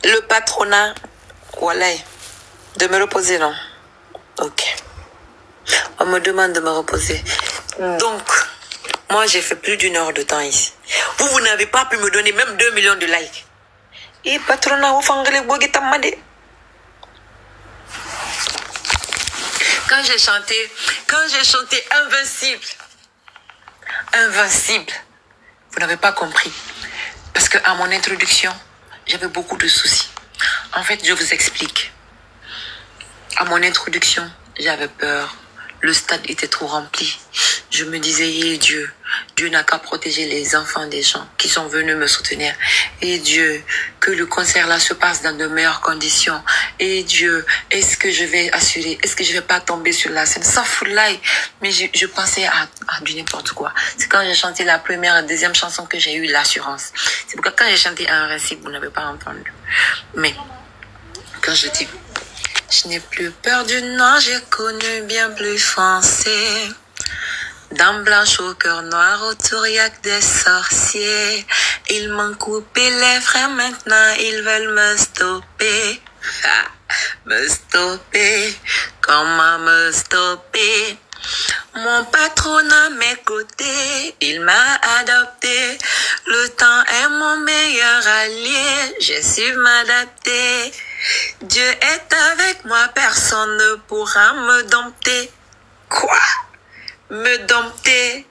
Le patronat, voilà, de me reposer, non? Ok. On me demande de me reposer. Donc, moi, j'ai fait plus d'1 heure de temps ici. Vous n'avez pas pu me donner même 2 millions de likes. Et patronat, vous fangez bogi tamade. Quand j'ai chanté Invincible, Invincible, vous n'avez pas compris. Parce que à mon introduction, j'avais beaucoup de soucis. En fait, je vous explique. À mon introduction, j'avais peur. Le stade était trop rempli. Je me disais, et Dieu n'a qu'à protéger les enfants des gens qui sont venus me soutenir. Et Dieu, que le concert là se passe dans de meilleures conditions. Et Dieu, est-ce que je vais assurer? Est-ce que je vais pas tomber sur la scène? Ça fout l'ail. Mais je pensais à du n'importe quoi. C'est quand j'ai chanté la première et deuxième chanson que j'ai eu l'assurance. C'est pourquoi quand j'ai chanté Invincible, vous n'avez pas entendu. Mais quand je dis, je n'ai plus peur du noir, j'ai connu bien plus foncé. Dame blanche au cœur noir, autour y'a que des sorciers. Ils m'ont coupé les freins, maintenant ils veulent me stopper. Me stopper, comment me stopper? Mon patron à mes côtés, il m'a adopté. Le temps est mon meilleur allié, j'ai su m'adapter. Dieu est avec moi, personne ne pourra me dompter. Quoi? Me dompter?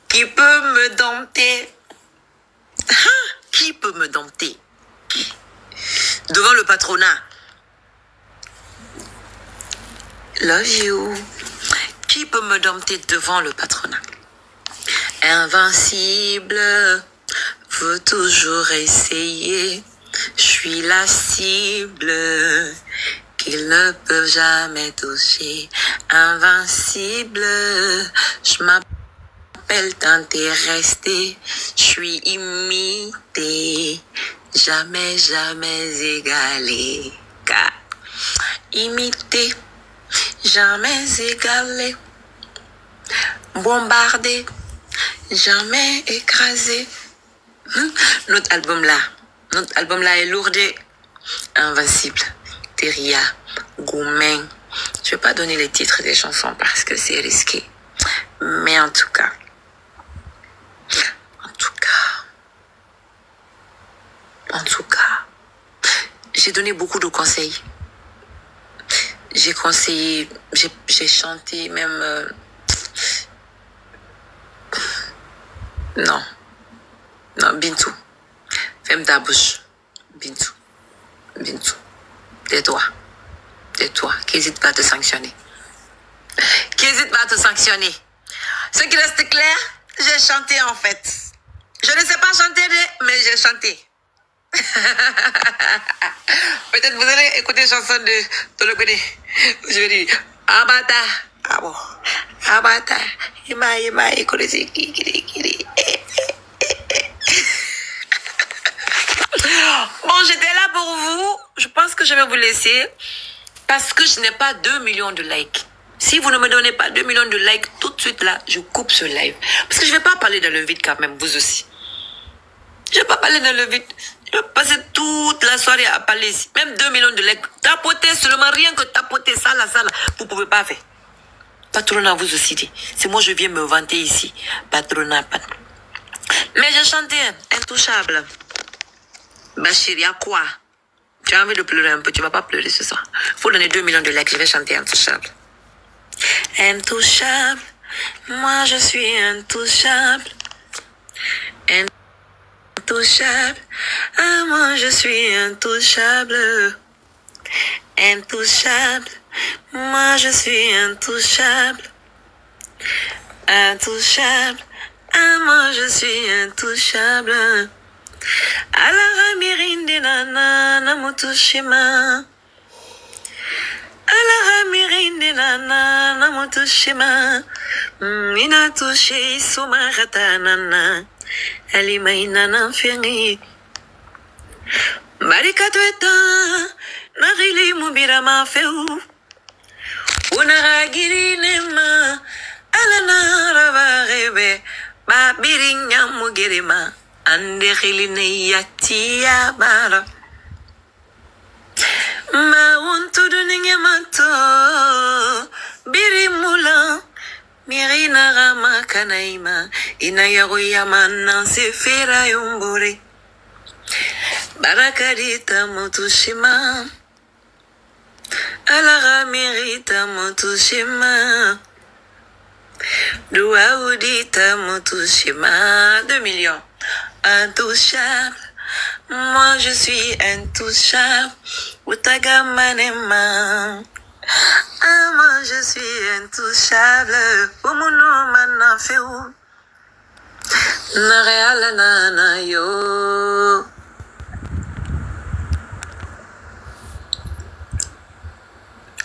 Qui peut me dompter? Hein? Qui peut me dompter? Qui? Devant le patronat. Love you. Qui peut me dompter devant le patronat? Invincible, faut toujours essayer. Je suis la cible qu'ils ne peuvent jamais toucher. Invincible, je m'appelle tant et resté. Je suis imité, jamais, jamais égalé. Car imité, jamais égalé. Bombardé, jamais écrasé. Notre album là est lourdé. Invincible, Teria, Goumen. Je vais pas donner les titres des chansons parce que c'est risqué. Mais en tout cas, j'ai donné beaucoup de conseils. J'ai conseillé, j'ai chanté même... Non, Bintou. Ferme ta bouche. Bintou. Tais-toi, qui n'hésite pas à te sanctionner. Ce qui reste clair, j'ai chanté en fait. Je ne sais pas chanter, mais j'ai chanté. Peut-être vous allez écouter une chanson de Tolokone. Je vais dire, Abata. Ah bon. Abata. Ima, écoutez, kiri. Bon, j'étais là pour vous. Je pense que je vais vous laisser parce que je n'ai pas 2 millions de likes. Si vous ne me donnez pas 2 millions de likes tout de suite là, je coupe ce live. Parce que je ne vais pas parler dans le vide quand même, vous aussi. Je ne vais pas parler dans le vide. Je vais passer toute la soirée à parler ici. Même 2 millions de likes. Tapoter seulement, rien que tapoter ça là. Vous ne pouvez pas faire. Patronat, vous aussi dit. C'est moi, je viens me vanter ici. Patronat. Mais j'ai chanté Intouchable. Bachir, y'a quoi? Tu as envie de pleurer un peu, tu vas pas pleurer ce soir. Faut donner 2 millions de likes, je vais chanter Intouchable. Intouchable, moi je suis intouchable. Intouchable, ah moi je suis intouchable. Intouchable, moi je suis intouchable. Intouchable, ah moi je suis intouchable. Alara mirinde nana namutushima. Alara mirinde nana namutushima. Mina touché sumarata nana. Alimaina nanfengi. Barikatweta narili mubira mafeu. Unaragiri nema. Alana ravarebe. Babirinya mugirima. Ande khiline yatia bara. Ma wonto duninge mato biri mula mirina rama kanaima ina yago yamana sefera yumbure barakarita motushima alara mirita motushima Douaoudita motushima 2 millions intouchable. Moi je suis intouchable. Utagamanema. Ah, moi je suis intouchable. Omono manafeu. Nareala nana yo.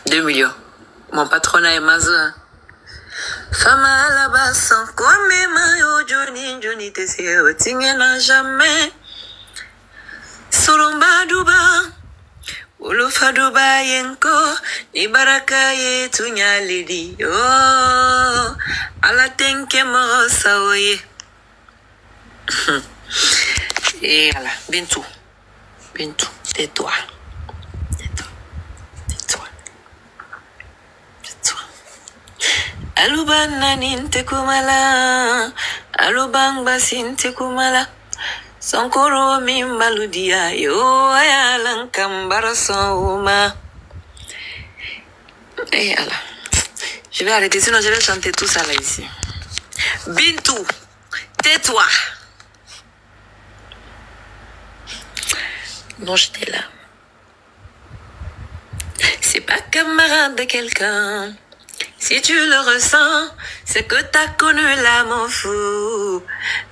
Deux millions. Mon patronat est mazo. Fama la basan kome mayo Johnny te se otinge na jamais. Surumba duba Ulufa duba yenko ni baraka yetu nyalidi oh ala tenke mo saoye. Et voilà, Bintou, tais-toi. Aluban nanin te kumala, alubang basin te kumala. Sonkoro mimbaludia yo ayalan kambara soma. Et voilà. Je vais arrêter, sinon je vais chanter tout ça là ici. Bintou, tais-toi. Non, j'étais là. C'est pas camarade de quelqu'un. Si tu le ressens, c'est que t'as connu l'amour fou.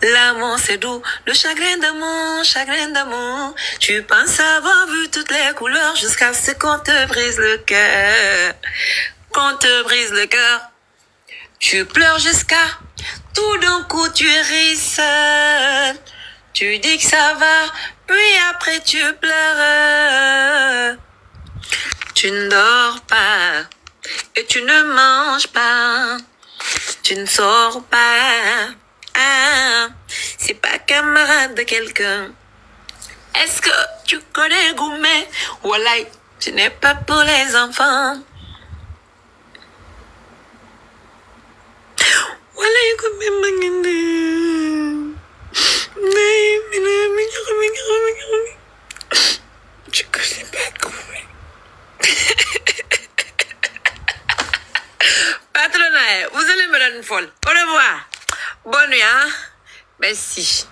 L'amour c'est doux, le chagrin d'amour. Tu penses avoir vu toutes les couleurs jusqu'à ce qu'on te brise le cœur. Qu'on te brise le cœur. Tu pleures jusqu'à tout d'un coup tu ris seul. Tu dis que ça va, puis après tu pleures. Tu ne dors pas. Et tu ne manges pas, tu ne sors pas, ah, c'est pas camarade de quelqu'un. Est-ce que tu connais Goumé? Voilà, ce n'est pas pour les enfants. Voilà, Goumé Mangende. Je connais pas Goumé. Patronat, vous allez me rendre folle. Au revoir. Bonne nuit, hein? Merci.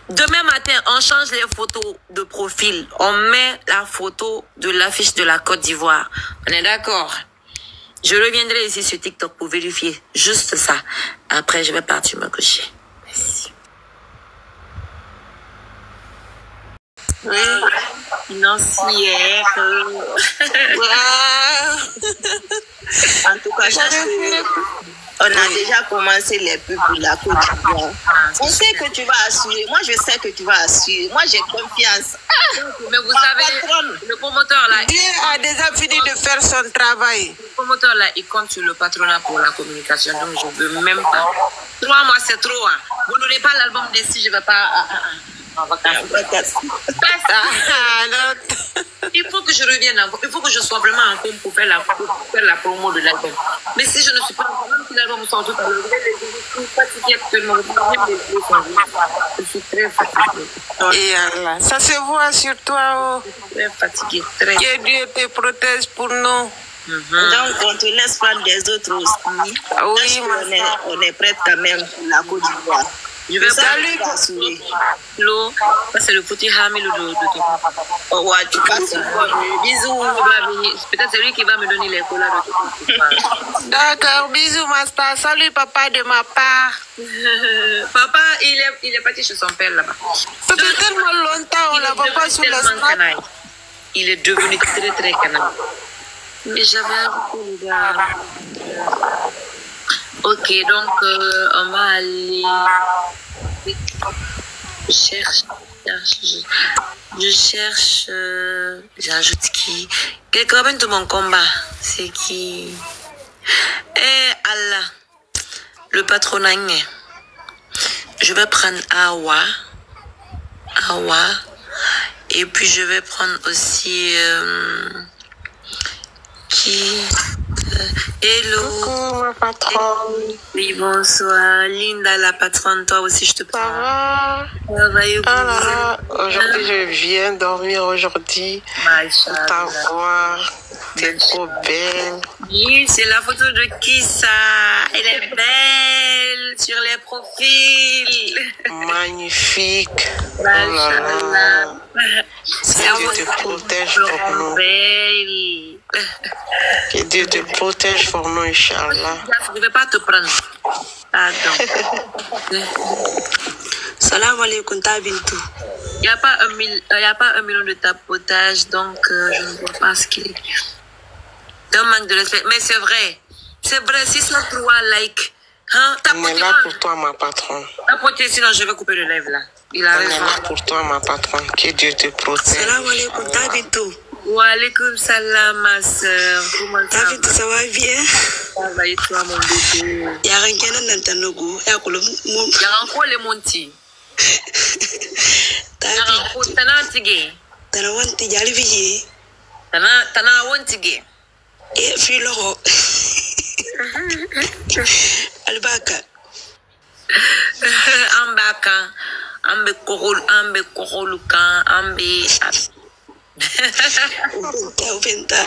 Demain matin, on change les photos de profil. On met la photo de l'affiche de la Côte d'Ivoire. On est d'accord? Je reviendrai ici sur TikTok pour vérifier. Juste ça. Après, je vais partir me coucher. Merci. Oui. Financière. En tout cas, on a déjà commencé les pubs pour la Côte d'Ivoire. On sait que tu vas assurer. Moi, je sais que tu vas assurer. Moi, j'ai confiance. Mais vous savez, le promoteur là, Dieu a déjà fini de faire son travail. Le promoteur là, il compte sur le patronat pour la communication. Donc, je ne veux même pas. 3 mois, c'est trop. Hein. Vous n'aurez pas l'album d'ici, je ne vais pas. Il faut que je revienne, il faut que je sois vraiment en forme pour faire la promo de l'album. Mais si je ne suis pas en forme, même si l'album sort tout à l'heure, je suis fatiguée actuellement. Je suis très fatiguée. Et Allah, ça se voit sur toi. Oh. Très fatiguée, très. Que Dieu te protège pour nous. Donc, on te laisse prendre des autres aussi. Oui, on est prête quand même pour la Côte d'Ivoire. Je vais saluer Flo, c'est le petit Hamil de ton papa. Oh, ouais, tu passes. Bisous, peut-être c'est lui qui va me donner les colas de ton papa. D'accord, bisous, Master. Salut, papa, de ma part. Papa, il est parti chez son père là-bas. Ça fait tellement longtemps, on ne l'a pas sur la snap. Il est devenu très, très canaille. Mais j'avais ajouté les gars. Ok, donc on va aller. Je cherche. J'ajoute qui? Quelqu'un de mon combat. C'est qui? Eh Allah. Le patronat. Je vais prendre Awa. Et puis je vais prendre aussi qui hello. Coucou, ma patronne. Oui, bonsoir. Linda, la patronne, toi aussi, je te Ça parle. va? Ça va, Ah là là, aujourd'hui je viens dormir aujourd'hui pour Machallah. t'avoir. T'es trop belle. Oui, c'est la photo de qui ça? Elle est belle sur les profils. Magnifique. Oh là là. Machallah. Que Dieu te protège pour nous. Belle. Que Dieu te protège pour nous, Inch'Allah. Je ne vais pas te prendre. Pardon. Salam alaikum, ta Bintou. Il n'y a pas un million de tapotage, donc je ne vois pas ce qu'il est. C'est un manque de respect. Mais c'est vrai. C'est vrai, 603 likes. Hein? On est là pour toi, ma patronne. Tapoter, sinon je vais couper le live là. Il a On est raison. là pour toi, ma patronne. Que Dieu te protège. Salam alaikum, ta Bintou. Wa alaikum salam, ma soeur. Comment Ta ça Bintou, va? ça va bien? Ça va et toi, mon bébé? Y'a rien qu'un n'entend pas. Y'a quoi le monde? Il y a encore les montis. Ta Il y a Bintou. encore Tanantigé. T'as la honte, y'a le billet. Tanawontigé. Et puis l'euro. Albaka. Ambaka. Ambe koroluka. Ambe. Ubenta.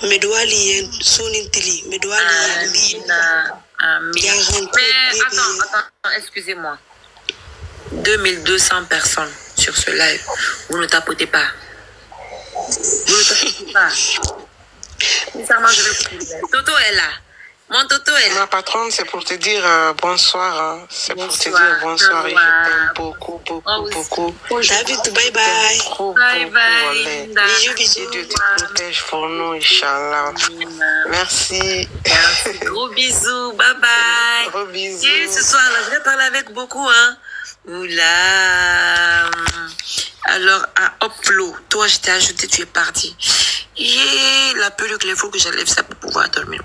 Medouali yen sonintili. Medouali yen bi. Mais attends, excusez-moi. 2200 personnes sur ce live. Vous ne tapotez pas. Vous ne tapotez pas. Sincèrement, je vais couper le live. Toto est là. Mon Toto est là. Ma patronne, c'est pour te dire bonsoir. Hein. C'est pour te Bonsoir. dire bonsoir et je t'aime Wow. beaucoup. Oh, Ta Bintou, bye bye. Trop Bye beaucoup, bye. Wallet. Linda. Bisous, Que bisous. Dieu te protège pour nous, Inch'Allah. Merci. Merci. Gros bisous. Bye bye. Gros bisous. Et ce soir, là, je vais parler avec beaucoup, hein. Oula. Alors, à Upload, toi, je t'ai ajouté, tu es parti. J'ai la perruque, il faut que j'enlève ça pour pouvoir dormir.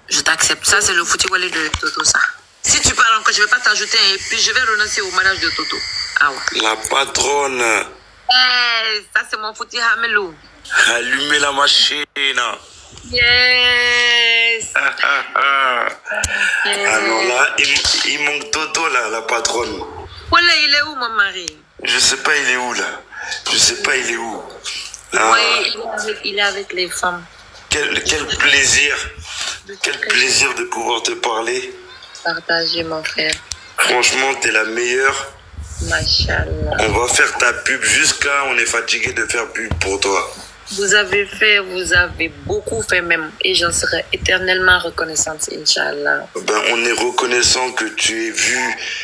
Je t'accepte. Ça, c'est le foutu wallet de Toto, ça. Si tu parles encore, je ne vais pas t'ajouter et puis je vais renoncer au mariage de Toto. Ah ouais. La patronne, Ça, c'est mon foutu Hamelou. allumez la machine. Yes. Alors là, il manque Toto là, la patronne. Voilà, il est où, mon mari? Je sais pas il est où là. Je sais pas il est où. Oui, il est avec les femmes. Quel plaisir. Quel plaisir de pouvoir te parler. Partagez, mon frère. Franchement, t'es la meilleure. Machallah. On va faire ta pub jusqu'à on est fatigué de faire pub pour toi. Vous avez beaucoup fait même. Et j'en serai éternellement reconnaissante, Inch'Allah. Ben, on est reconnaissant que tu aies vu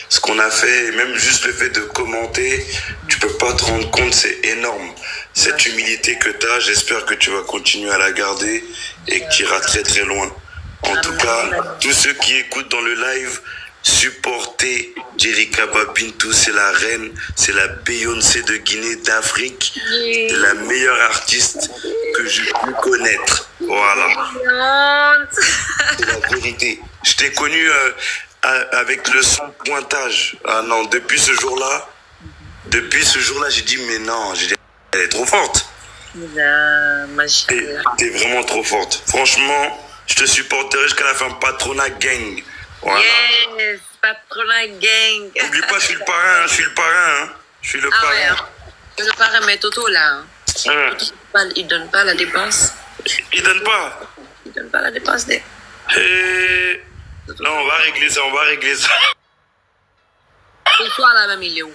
ce qu'on a fait. Et même juste le fait de commenter, tu peux pas te rendre compte, c'est énorme. Cette humilité que tu as, j'espère que tu vas continuer à la garder et que tu iras très très loin. En tout cas, tous ceux qui écoutent dans le live, supportez Jerika Bintou, c'est la reine, c'est la Beyoncé de Guinée, d'Afrique, c'est la meilleure artiste que je peux connaître. Voilà, c'est la vérité. Je t'ai connu avec le son pointage. Ah non, depuis ce jour-là, j'ai dit mais non, j'ai dit, elle est trop forte. Machallah. T'es vraiment trop forte. Franchement, je te supporterai jusqu'à la fin. Patronat gang. Voilà. Yes, patronat gang. N'oublie pas, je suis le parrain. Hein. Je suis le Ah parrain. ouais, hein. Le parrain, mais Toto là, Hein. il donne pas la dépense. Il donne pas. Il donne pas la dépense des. Eh, non, on va régler ça. Ce soir là même, il est où?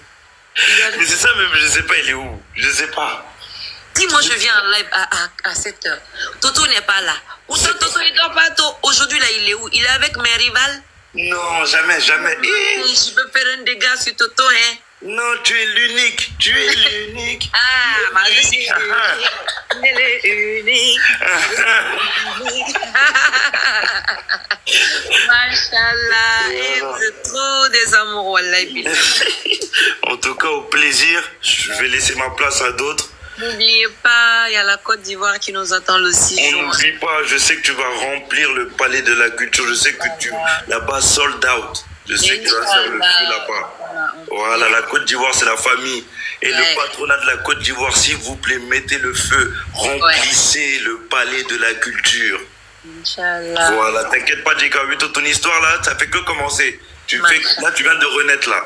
Mais c'est ça même, je sais pas, il est où. Je sais pas. Si moi je viens en live à 7h, Toto n'est pas là. Pourtant Toto il dort pas tôt. Aujourd'hui là il est où? Il est avec mes rivales. Non, jamais. Eh, Je peux faire un dégât sur Toto, hein. non, tu es l'unique. Ah, ma je suis elle est unique. Machallah, et vous êtes trop des amoureux, wallahi. En tout cas, au plaisir. Je vais laisser ma place à d'autres. N'oubliez pas, il y a la Côte d'Ivoire qui nous attend le 6 On juin. n'oublie pas, je sais que tu vas remplir le palais de la culture. Je sais que là-bas, sold out. Je sais que tu vas faire le feu là-bas. Voilà, la Côte d'Ivoire, c'est la famille. Et le patronat de la Côte d'Ivoire, s'il vous plaît, mettez le feu. Remplissez le palais de la culture. Inch'Allah. Voilà, t'inquiète pas, Jika. Ton histoire là, ça fait que commencer. Là, tu viens de renaître là.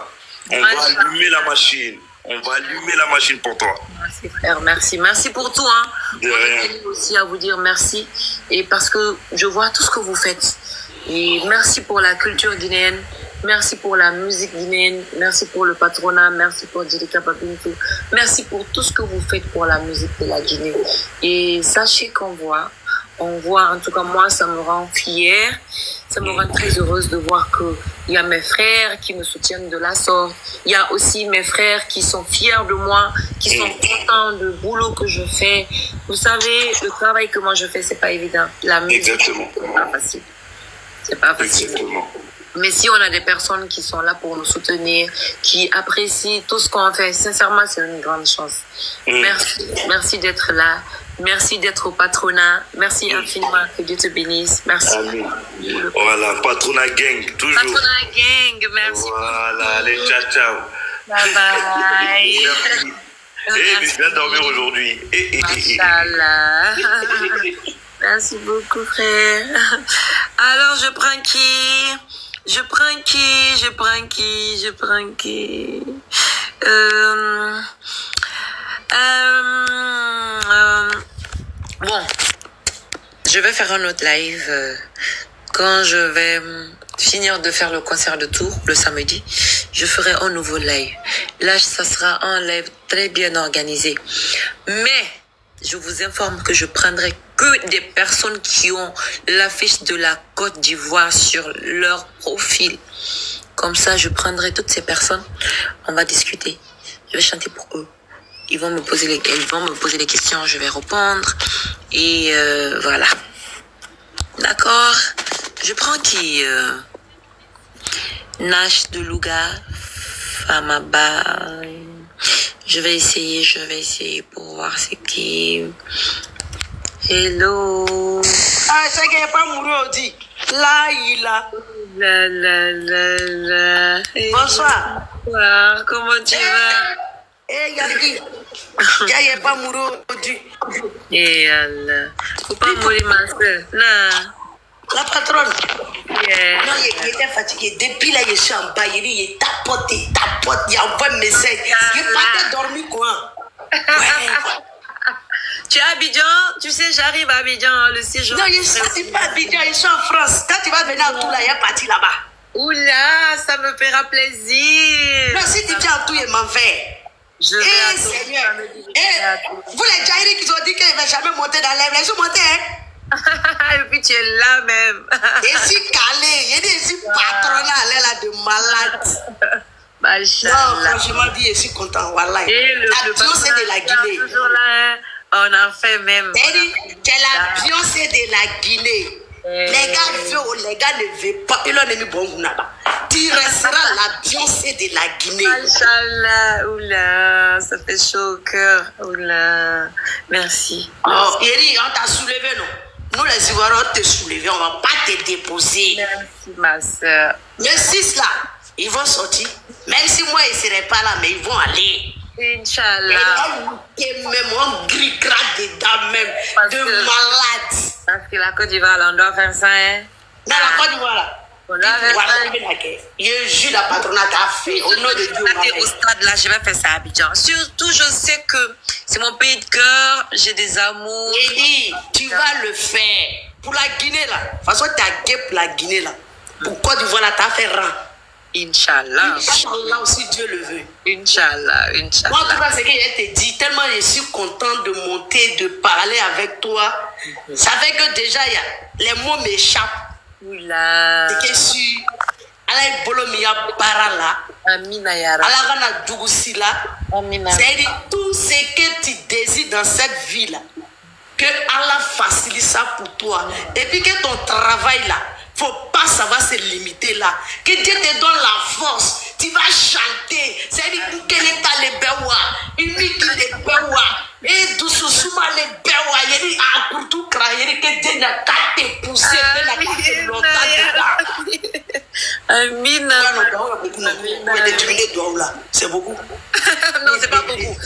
On va allumer la machine. On va allumer la machine pour toi. Merci frère, merci. Merci pour tout. Hein. De rien. Je tenais aussi à vous dire merci. Et parce que je vois tout ce que vous faites. Et merci pour la culture guinéenne. Merci pour la musique guinéenne. Merci pour le patronat. Merci pour Djilika Babintou. Merci pour tout ce que vous faites pour la musique de la Guinée. Et sachez qu'on voit, en tout cas moi, ça me rend fière. Ça me rend très heureuse de voir qu'il y a mes frères qui me soutiennent de la sorte. Il y a aussi mes frères qui sont fiers de moi, qui sont contents du boulot que je fais. Vous savez, le travail que moi je fais, c'est pas évident. La musique, Exactement. c'est pas facile. C'est pas facile. Exactement. Mais si on a des personnes qui sont là pour nous soutenir, qui apprécient tout ce qu'on fait, sincèrement, c'est une grande chance. Merci. Merci d'être là. Merci d'être au patronat. Merci infiniment. Que Dieu te bénisse. Merci. Amen. Voilà, patronat gang, toujours. Patronat gang, merci. Voilà, allez, ciao, ciao. Bye bye. Merci. Mais je viens dormir aujourd'hui. Machallah. Merci beaucoup, frère. Alors, je prends qui? Bon, je vais faire un autre live quand je vais finir de faire le concert de Tours le samedi. Je ferai un nouveau live. Là, ça sera un live très bien organisé. Mais je vous informe que je prendrai que des personnes qui ont l'affiche de la Côte d'Ivoire sur leur profil. Comme ça, je prendrai toutes ces personnes. On va discuter. Je vais chanter pour eux. Ils vont me poser les questions. Je vais répondre. Et voilà. D'accord. Je prends qui Nash de Louga. Famaba. Je vais essayer pour voir c'est qui. Hello. Ah, c'est qu'il n'y a pas mouru dit. Là, il a. Bonsoir. Bonsoir, comment tu vas? Yandi. Il n'y a pas mouru dit. Et Allah. Faut pas mourir, ma soeur. Non. La patronne. Yeah. Non, il était fatigué. Depuis là, il est en bas. Il tapote. Il envoie un message. Il n'est pas dormi quoi. Ouais. Tu es à Abidjan? Tu sais, j'arrive à Abidjan le 6 juin. Non, je ne suis pas à Abidjan, je suis en France. Quand tu vas venir à Toula, il y a parti là-bas. Oula, ça me fera plaisir. Non, si tu viens à Toula, il m'en fait. Je vais à Tours. Seigneur. Vous les Jairi qui ont dit qu'ils ne vont jamais monter dans l'air, ils sont montés, hein? Et puis tu es là même. Et si calé, il y a des patronats là de malades. Non, franchement, je suis content. Voilà. L'avion, c'est de la Guinée. Toujours là, on en fait même. C'est l'avion, c'est de la Guinée. Les gars ne veulent pas. Ils ont mis bon là-bas. Tu resteras l'avion, c'est de la Guinée. Machallah, oula, ça fait chaud au cœur. Oula, merci. Oh, Eri, on t'a soulevé, non? Nous, les Ivoiriens, on t'a soulevé, on ne va pas te déposer. Merci, ma soeur. Les 6 là, ils vont sortir. Même si moi, ils ne seraient pas là, mais ils vont aller. Inch'Allah. Et même on gris-gras dedans, même, de malades. Parce que la Côte d'Ivoire, on doit faire ça, hein? Dans la Côte d'Ivoire, là. Voilà, je jure la patronat a fait. Au nom de Dieu, au stade là, je vais faire ça à Abidjan. Surtout, je sais que c'est mon pays de cœur, j'ai des amours. J'ai dit, tu vas le faire. Pour la Guinée là. De toute façon, tu as gué pour la Guinée là. Pour Côte d'Ivoire là, tu as fait rang. Inch'Allah. Inch'Allah aussi, Dieu le veut. Inch'Allah, Inch'Allah. Moi, en tout cas, c'est que je te dis, tellement je suis content de monter, de parler avec toi. Ça fait que déjà, les mots m'échappent. Oula. C'est que je suis. Alaï Bolomia Barala. Amina Yara. Alagana Dougoussila. Amina. C'est-à-dire tout ce que tu désires dans cette vie-là. Que Allah facilite ça pour toi. Et puis que ton travail là, faut pas savoir se limiter là. Que Dieu te donne la force. Tu vas chanter. C'est-à-dire que l'État les bewa. Unique les bewa. Et doucement les bewa. Il y a un couteau craillé que Dieu n'a qu'à te pousser. Amina Mais diminuer Douaou là, c'est beaucoup. Non, c'est pas beaucoup.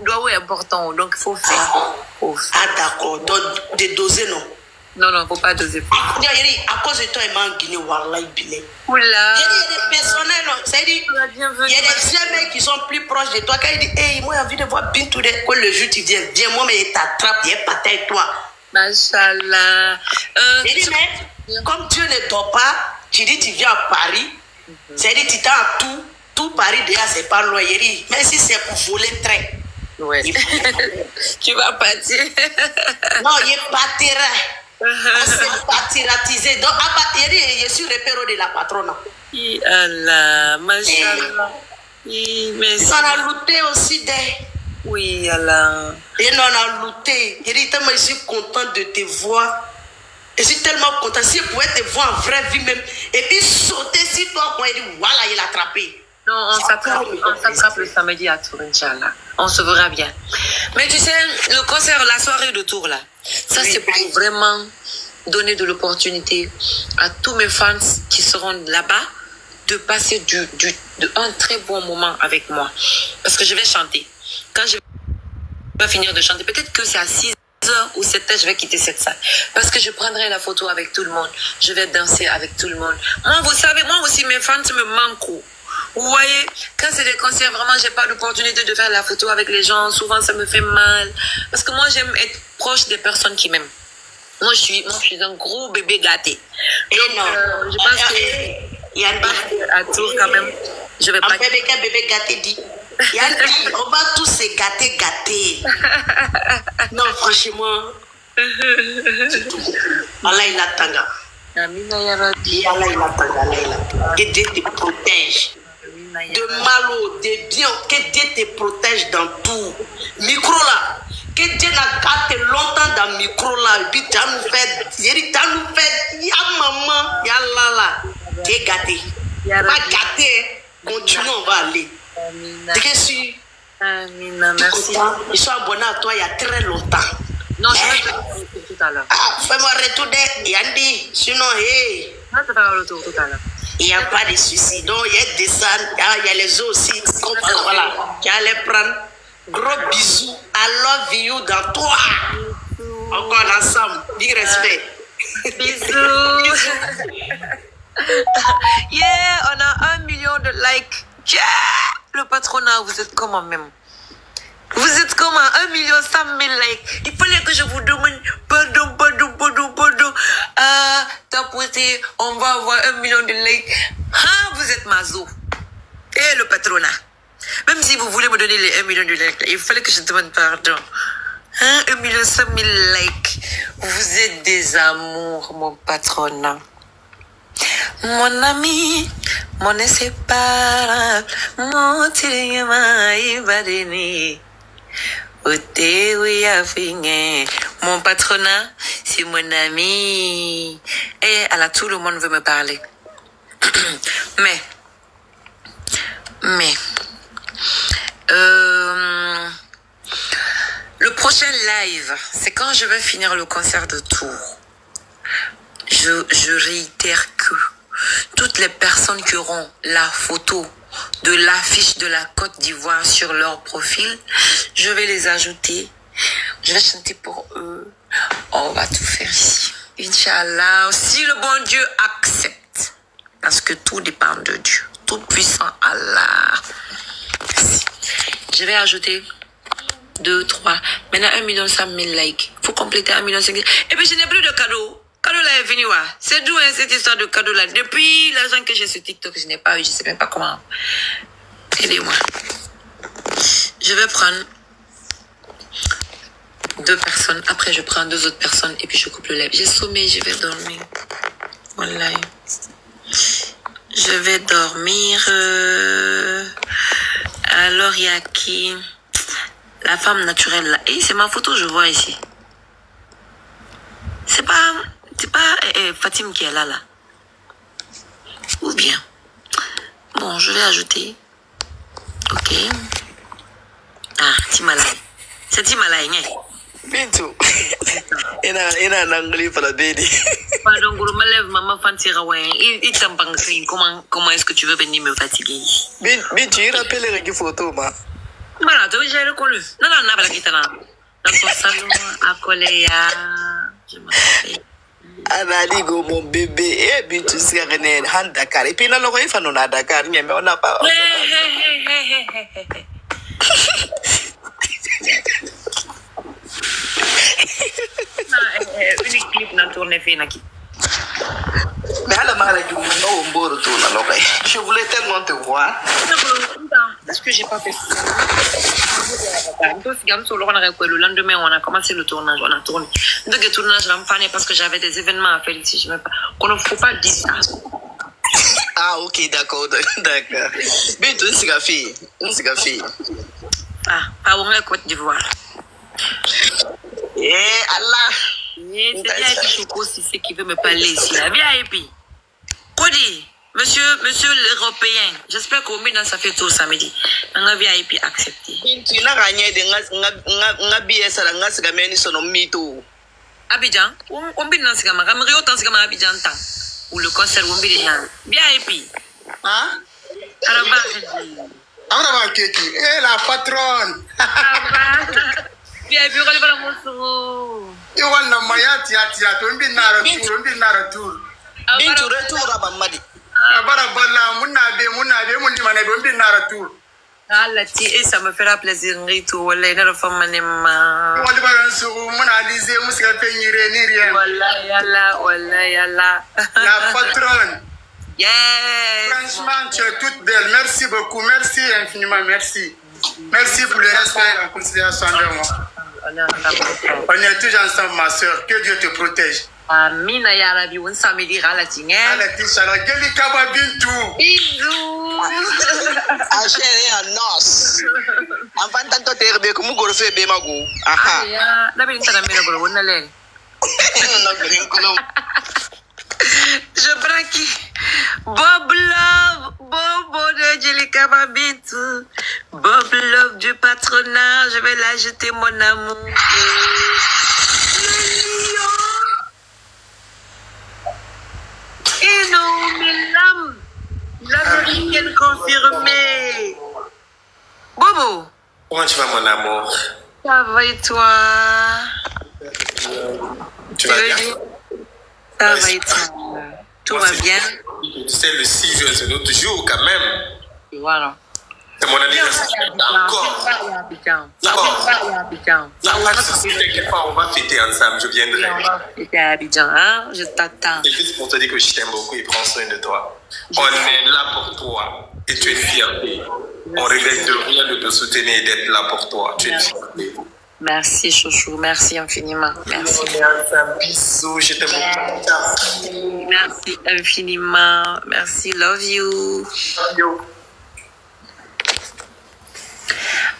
Douaou est important, donc il faut faire. Ah d'accord, donc dédoser non. Non, faut pas doser. À cause de toi, il m'a en Guinée, Wallah, il Oula. y a des personnels, c'est-à-dire, il y a des mecs qui sont plus proches de toi. Quand ils disent, hey, moi j'ai envie de voir Bintou, quand le jour tu viens, moi, mais il t'attrape, il est paté avec toi. Machallah. Il dit, mais comme Dieu ne dort pas, tu dis, tu viens à Paris, c'est-à-dire, tu t'as tout Paris déjà, c'est pas loin. Il dit, mais si c'est pour voler train. Ouais. Tu vas partir. Non, il partira. On s'est partiratisé. Donc, je suis repéré de la patronne. Allah, machallah. On a looté aussi des. Oui, Allah. Et nous, on a looté. Je suis contente de te voir. Je suis tellement contente. Si je pouvais te voir en vraie vie même. Et puis sauter sur toi, quand il dit, voilà, il a attrapé. Non, on s'attrape le samedi à Tours, Inch'Allah. On se verra bien. Mais tu sais, le concert, la soirée de Tours, là, ça c'est pour vraiment donner de l'opportunité à tous mes fans qui seront là-bas de passer un très bon moment avec moi. Parce que je vais chanter. Quand je vais finir de chanter, peut-être que c'est à 6h ou 7h, je vais quitter cette salle. Parce que je prendrai la photo avec tout le monde. Je vais danser avec tout le monde. Moi, vous savez, moi aussi, mes fans me manquent. Vous voyez, quand c'est des concerts, vraiment, j'ai pas l'opportunité de faire la photo avec les gens. Souvent, ça me fait mal. Parce que moi, j'aime être proche des personnes qui m'aiment. Moi, je suis un gros bébé gâté. Et donc, non. Je pense Il y a à Tours, quand même, je vais pas... Un bébé gâté dit. On va tous se gâter. Non, franchement. C'est tout. Allah, il a tanga. Amina ya Rabbi. Allah, il a tanga. Que Dieu te protège. De malo, de bien, que Dieu te protège dans tout. Micro là, que Dieu n'a gâté longtemps dans le micro là. Et puis tu nous fait, ya maman, ya lala, tu es gâté. Pas gâté, continue, on va aller. Tu es sûr? Amina, merci. Ils sont abonnés à toi il y a très longtemps. Non, je vais te faire un retour tout à l'heure. Ah, fais-moi retourner, Yandi. Sinon, hey. Je vais te faire un retour tout à l'heure. Il n'y a pas de soucis. Donc, il y a des salles, il y a les os aussi. Voilà. Tu allais prendre. Gros bisous. I love you dans toi. Encore ensemble. Big respect. Bisous. Yeah, on a 1 million de likes. Yeah. Le patronat, vous êtes comment même? Vous êtes comment? 1 million 100 000 likes. Il fallait que je vous demande pardon. Tapoter, on va avoir 1 million de likes. Ah, vous êtes mazo. Et le patronat. Même si vous voulez me donner les 1 million de likes, il fallait que je demande pardon. Hein, 1 million 100 000 likes. Vous êtes des amours, mon patronat. Mon ami, mon inséparable, mon tirima ibadini. Mon patronat, c'est mon ami. Et à tout le monde veut me parler. Mais, le prochain live, c'est quand je vais finir le concert de Tours. Je réitère que toutes les personnes qui auront la photo de l'affiche de la Côte d'Ivoire sur leur profil, je vais les ajouter. Je vais chanter pour eux. On va tout faire ici. Inch'Allah, si le bon Dieu accepte. Parce que tout dépend de Dieu. Tout puissant Allah. Merci. Je vais ajouter 2, 3. Maintenant 1 100 000 likes. Il faut compléter 1 500 000. Et puis je n'ai plus de cadeaux. Cadeau là est venu. C'est d'où cette histoire de cadeau là? Depuis l'argent que j'ai sur TikTok, je n'ai pas eu. Je ne sais même pas comment. Aidez-moi. Je vais prendre 2 personnes. Après, je prends 2 autres personnes. Et puis, je coupe le live. J'ai sommeil, je vais dormir. Voilà. Je vais dormir. Alors, il y a qui? La femme naturelle là. Et c'est ma photo, je vois ici. C'est pas Fatim qui est là. Ou bien. Bon, je vais ajouter. Ok. Ah, Timalaï. C'est Timalaï, hein? Bintou. Ina n'anglais pour la BD. Pardon, gros, me lève, maman, Fantira, ouais. Il t'en comment est-ce que tu veux venir me fatiguer? Bintou, il rappelle les photos, ma. Voilà, tu j'ai reconnu. Non, non, non, la guitare. Dans ton salon, à Coléa. Je me rappelle. Analigo, mon bébé. Eh, Bintou, c'est un Dakar. Et puis, non, il faut nous à Dakar. Mais on n'a pas. Une clip n'a tourné fait naki. Mais à la maladie, je voulais tellement te voir. Est-ce que j'ai pas fait ça? Le lendemain, on a commencé le tournage, on a tourné. Donc, le tournage, je parce que j'avais des événements à faire ici. Je ne faut pas dire ça. Ah, ok, d'accord, d'accord. Bintou, une fille. Ah, pas on est Côte d'Ivoire. Eh, Allah. C'est bien Choco si c'est qui veut me parler ici. Viens et puis. Cody, monsieur l'Européen, j'espère qu'au moins ça fait tout samedi. On a bien et puis accepté. Tu n'as gagné de ngabier ça la ngas gameni sono mito. Abidjan, on bin dans ce gamin, Ramri autant ce gamin Abidjan tant. Ou le concert on bin là. Bien et puis. Hein? Alors va keki. Eh la patronne. Bien et puis on va la montre. You want na maya tia to bin na tour. Bintou retour abamadi. Abara balla munna be mun di mané bin na tour. Ah la ti et ça me fera plaisir retour wala ina femme manema. Wala ba yan su mun alize musika pe nyire ni rien. Wala yalla. La patronne. Yes. Franchement, tu es toute belle. Merci beaucoup. Merci infiniment. Merci. Merci pour le respect et la considération de moi. On est toujours ensemble, ma soeur. Que Dieu te protège. Amina ya Rabbi, on samedi ralating. Alatishala, Geli Kaba Bintou. Bisous. Chérie, un os. Enfant, tanto terbe, comme vous refait Bemago. Aha. La belle est à la maison, on a l'air. Je braque. Bob Love, Bobo de Jelika Babintou. Bob Love du patronat, je vais l'ajouter mon amour. Le lion. Et non, mais l'âme. L'américaine confirmée. Bobo. Comment tu vas, mon amour? Ça va et toi? Tu vas bien? Ça va et toi? Tout va bien? C'est le 6 juin, c'est notre jour quand même. Voilà. C'est mon anniversaire. Encore. D'accord. T'inquiète pas, on va fêter ensemble, je viendrai. On va fêter à Abidjan, hein? Je t'attends. C'est juste pour te dire que je t'aime beaucoup et prends soin de toi. On est là pour toi et tu es une fierté. On regrette de rien de te soutenir et d'être là pour toi. Tu es une fierté. Merci, chouchou. Merci infiniment. Merci. Bisous, je t'aime beaucoup. Merci infiniment. Merci, love you. Love you.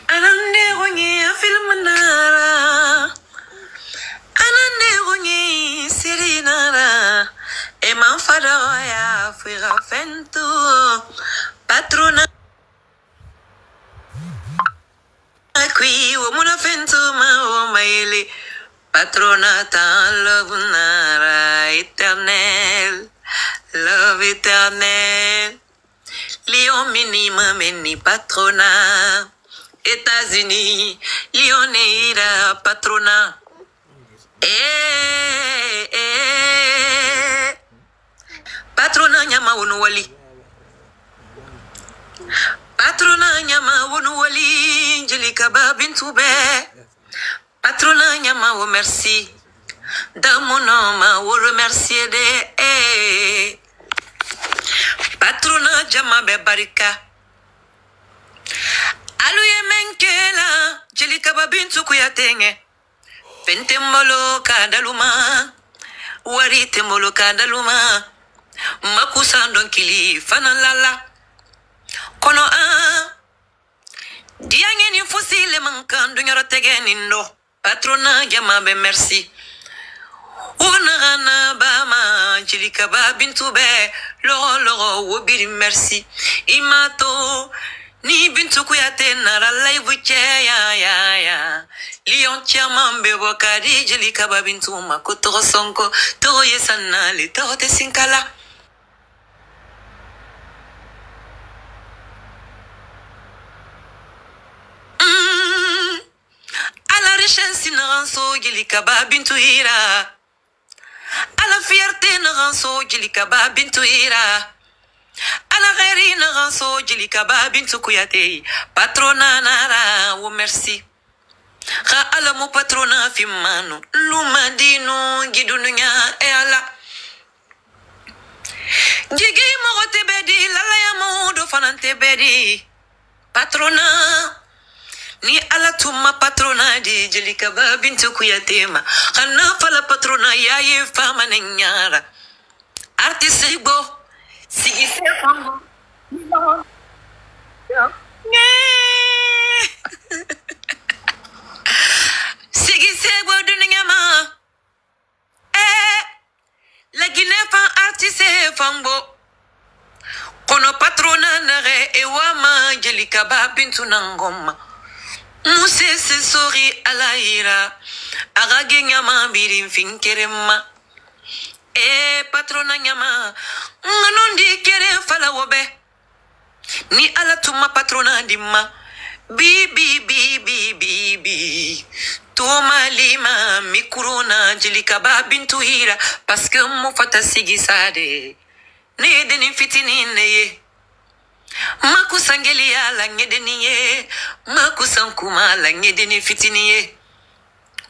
Anande rongi film nara. Anande rongi série nara. Et man fadoya fuira fento. Patrona. Qui womuna fento ma maele. Patrona ta love nara éternel. Love éternel. Lion minima meni patrona. États-Unis, Lyoneira patrona. Patrona nyama wonu wali. Patrona nyama wonu wali. Jelika Babintou be. Patrona nyama wo merci. Dans mon nom ma wo remercier de. Patrona jama be barika. Aluye menkela Jelika Babintou kuyatenge Pente mbolo kadaluma Warite mbolo kadaluma Makusa donkili fanalala Kono Diange ni fusile mankandu nyarotege nindo Patrona jamabe merci Unagana bama Jelika Babintou be Loro wobiri merci Imato Ni Bintou Kouyaté nara live ya. Lion Tiaman bebo kadi jeli kaba Bintou mako toro sonko. Toro yesana li toro te sinkala. À la richesse n'ranso jeli kaba Bintou ira. À la fierté n'ranso jeli kaba Bintou ira. Ala ghairi na ranso jeli kaba Bintou Kouyaté patrona nara wo merci kha ala mo patrona fi manu luma dino gidunya e ala jigi mo tebedi la ya mo do fanante bedi patrona ni ala tuma patrona di jeli kaba Bintou Kouyaté ma khana fala patrona ya ye fama nyara artiste bo Sigi Sefango. Sigi Sebo Duningama. La Guinée fan artiste Fango. Kono patrona nare ewama jeli kaba Bintou nangoma. Muse se sori alaira. Agage nyama birim finkerema. Patrona nyama nganondi kere fala wobe ni ala tuma patrona dimma bi toma lima mikurona jeli kaba Bintou ira parce que mo fata sigi sade ne deni fitini neye makusangeli ala ngedeni ye makusankuma ala ngedeni fitini ye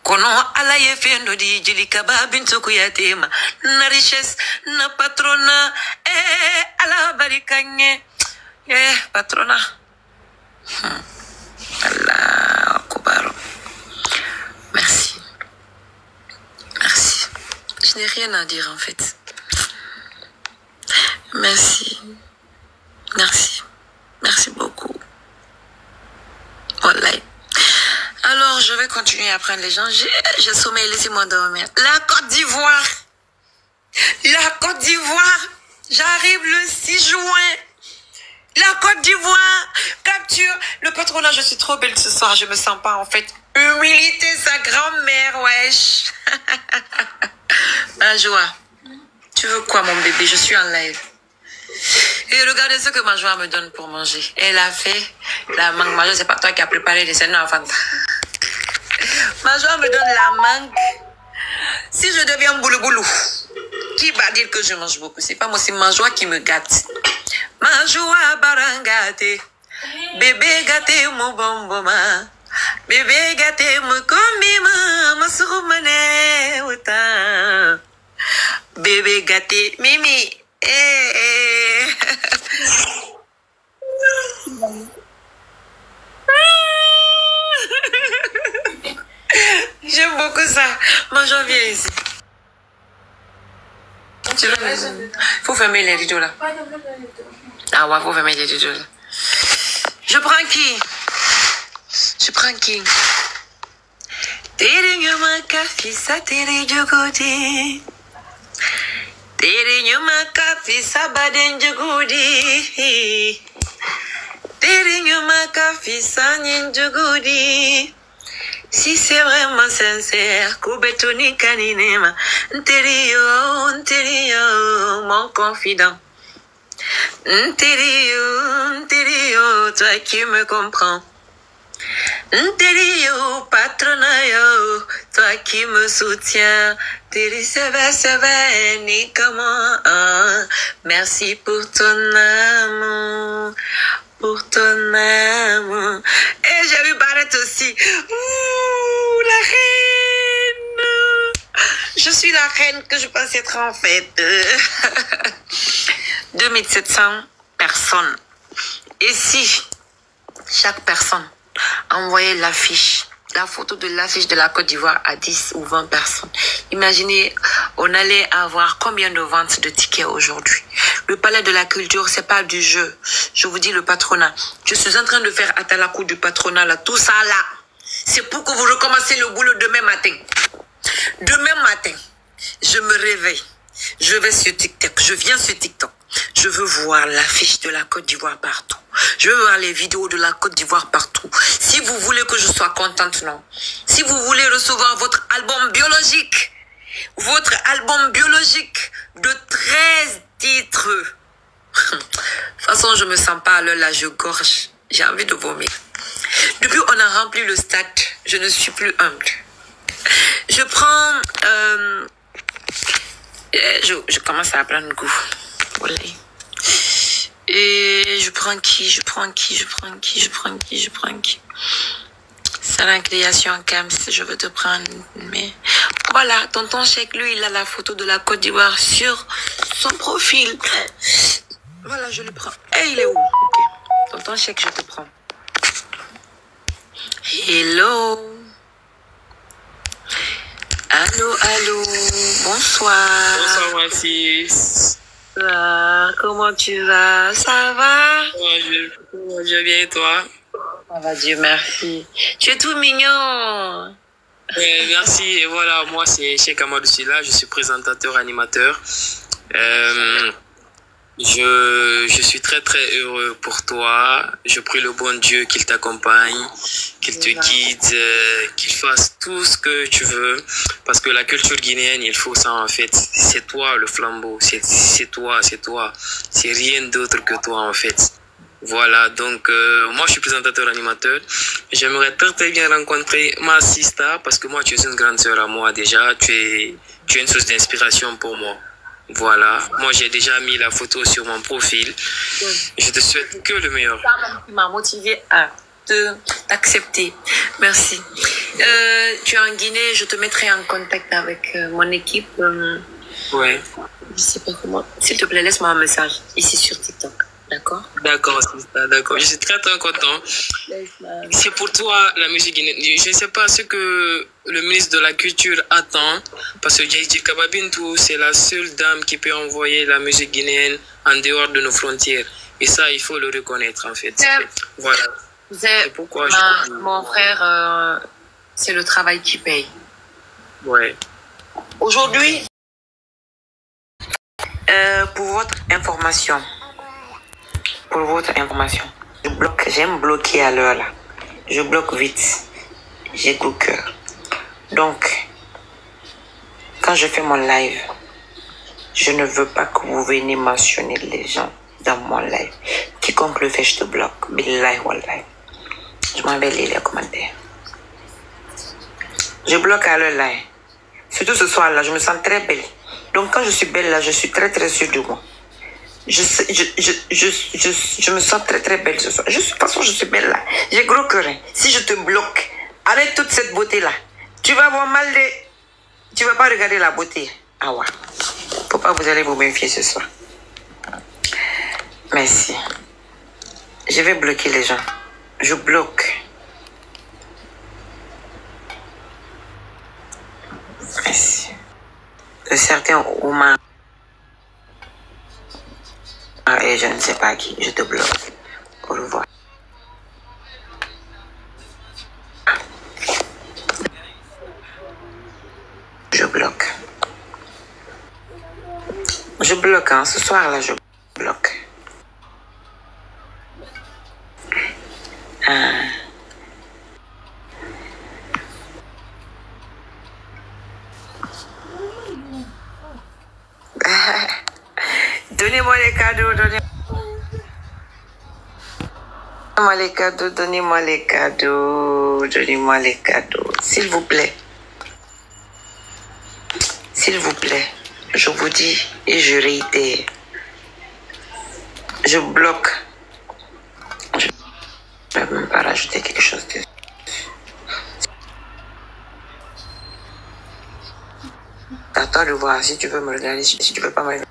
kono ala ye fendo di jeli kaba Bintou Kouyaté ma na richesse na patrona ala barikanye patrona Allah akbar. Merci je n'ai rien à dire en fait. Merci beaucoup wallahi. Alors, je vais continuer à prendre les gens. J'ai sommeil, laissez-moi dormir. La Côte d'Ivoire. J'arrive le 6 juin. La Côte d'Ivoire. Capture. Le patronat, je suis trop belle ce soir. Je me sens pas, en fait. Humilité, sa grand-mère, wesh. Majoa. Tu veux quoi, mon bébé? Je suis en live. Et regardez ce que Majoa me donne pour manger. Elle a fait la mangue. Majoa, c'est pas toi qui as préparé les scènes enfants. Majoa me donne la mangue. Si je deviens boulou, qui va dire que je mange beaucoup? C'est pas moi, c'est Majoa qui me gâte. Majoa barangate. Bébé gâté mon bonboma. Bébé gâté mon combima. Ma sourmane autant. Bébé gâté Mimi. J'aime beaucoup ça. Majoa, viens ici. Faut fermer les rideaux là. Ah ouais, faut fermer les rideaux là. Je prends qui? Tere nyuma kafisa tere jogodi. Tere nyuma kafisa baden jogodi. Tere nyuma kafisa nyin jogodi. Si c'est vraiment sincère, Koubetoni Kaninema, Nterio, mon confident. Nterio, toi qui me comprends. Nterio, patronayo, toi qui me soutiens. Teri seve, ni comment. Merci pour ton amour. Et j'ai vu Barrett aussi. Ouh, la reine. Je suis la reine que je pense être en fait. 2700 personnes. Et si chaque personne envoyait l'affiche, la photo de l'affiche de la Côte d'Ivoire à 10 ou 20 personnes, imaginez, on allait avoir combien de ventes de tickets aujourd'hui? Le palais de la culture, c'est pas du jeu. Je vous dis le patronat. Je suis en train de faire Atalakou du patronat là. Tout ça là, c'est pour que vous recommencez le boulot demain matin. Demain matin, je me réveille. Je vais sur TikTok. Je viens sur TikTok. Je veux voir l'affiche de la Côte d'Ivoire partout. Je veux voir les vidéos de la Côte d'Ivoire partout. Si vous voulez que je sois contente, non. Si vous voulez recevoir votre album biologique de 13 titres. De toute façon, je me sens pas à l'heure là, je gorge. J'ai envie de vomir. Depuis on a rempli le stade, je ne suis plus humble. Je prends... je commence à prendre goût. Voilà. Et je prends qui? C'est la création Cams, je veux te prendre. Mais voilà, tonton Cheikh, lui, il a la photo de la Côte d'Ivoire sur son profil. Voilà, je le prends. Et il est où? Ok. Tonton Cheikh, je te prends. Hello. Allô. Bonsoir. Bonsoir, ma fils. Comment tu vas? Ça va? Je vais bien et toi? Ça va, Dieu merci. Tu es tout mignon. Merci. Et voilà, moi, c'est Cheikh Amadou Sylla. Je suis présentateur, animateur. Je suis très heureux pour toi. Je prie le bon Dieu qu'il t'accompagne, qu'il te guide, qu'il fasse tout ce que tu veux. Parce que la culture guinéenne, il faut ça en fait. C'est toi le flambeau, c'est toi. C'est rien d'autre que toi en fait. Voilà, donc moi je suis présentateur animateur. J'aimerais très bien rencontrer ma sista parce que moi tu es une grande sœur à moi déjà. Tu es une source d'inspiration pour moi. Voilà, moi j'ai déjà mis la photo sur mon profil. Je te souhaite que le meilleur. Tu m'as motivé à t'accepter. Merci. Tu es en Guinée, je te mettrai en contact avec mon équipe. Ouais. Je sais pas comment. S'il te plaît, laisse-moi un message ici sur TikTok. D'accord? D'accord, d'accord. Je suis très content. C'est pour toi la musique guinéenne. Je ne sais pas ce que le ministre de la Culture attend, parce que Djidji Kababintou, c'est la seule dame qui peut envoyer la musique guinéenne en dehors de nos frontières. Et ça, il faut le reconnaître en fait. Voilà. C'est pourquoi mon frère, c'est le travail qui paye. Ouais. Aujourd'hui, pour votre information, j'aime bloquer à l'heure là. Je bloque vite. J'ai gros cœur. Donc, quand je fais mon live, je ne veux pas que vous veniez mentionner les gens dans mon live. Quiconque le fait, je te bloque. Billahi wallahi. Je m'en vais lire les commentaires. Je bloque à l'heure là. Surtout ce soir là, je me sens très belle. Donc quand je suis belle là, je suis très sûre de moi. Je me sens très belle ce soir. De toute façon, je suis belle là. J'ai gros cœur. Si je te bloque avec toute cette beauté là, tu vas avoir mal de... Tu vas pas regarder la beauté. Ah ouais. Faut pas vous allez vous méfier ce soir. Merci. Je vais bloquer les gens. Je bloque. Merci. Certains Oumar. Et je ne sais pas qui, je te bloque. Au revoir. Je bloque. Je bloque, hein. Ce soir-là, je bloque. Donnez-moi les cadeaux, donnez-moi les cadeaux, s'il vous plaît. S'il vous plaît, je vous dis et je réitère, je bloque. Je ne vais même pas rajouter quelque chose dessus. Attends de voir si tu veux me regarder, si tu veux pas me regarder.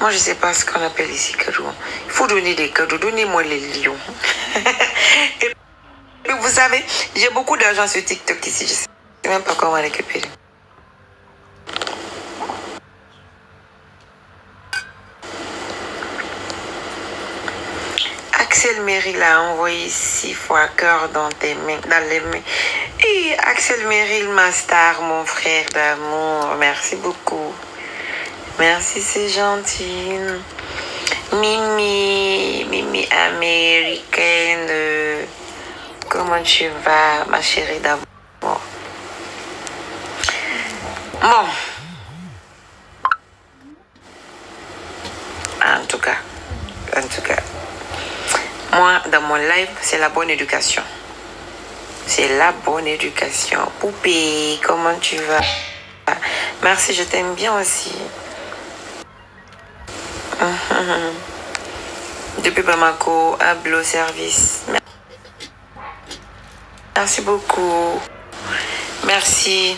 Moi, je sais pas ce qu'on appelle ici cadeau. Il faut donner des cadeaux. Donnez-moi les lions. Et puis, vous savez, j'ai beaucoup d'argent sur TikTok ici. Je sais même pas comment récupérer. Axel Meryl a envoyé 6 fois cœur dans tes mains, dans les mains. Et Axel Meryl, ma star, mon frère d'amour, merci beaucoup. Merci, c'est gentil. Mimi américaine, comment tu vas, ma chérie d'amour? Bon. En tout cas. Moi, dans mon live, c'est la bonne éducation. C'est la bonne éducation. Poupée, comment tu vas? Merci, je t'aime bien aussi. Depuis Bamako, Ablo Service. Merci beaucoup. Merci.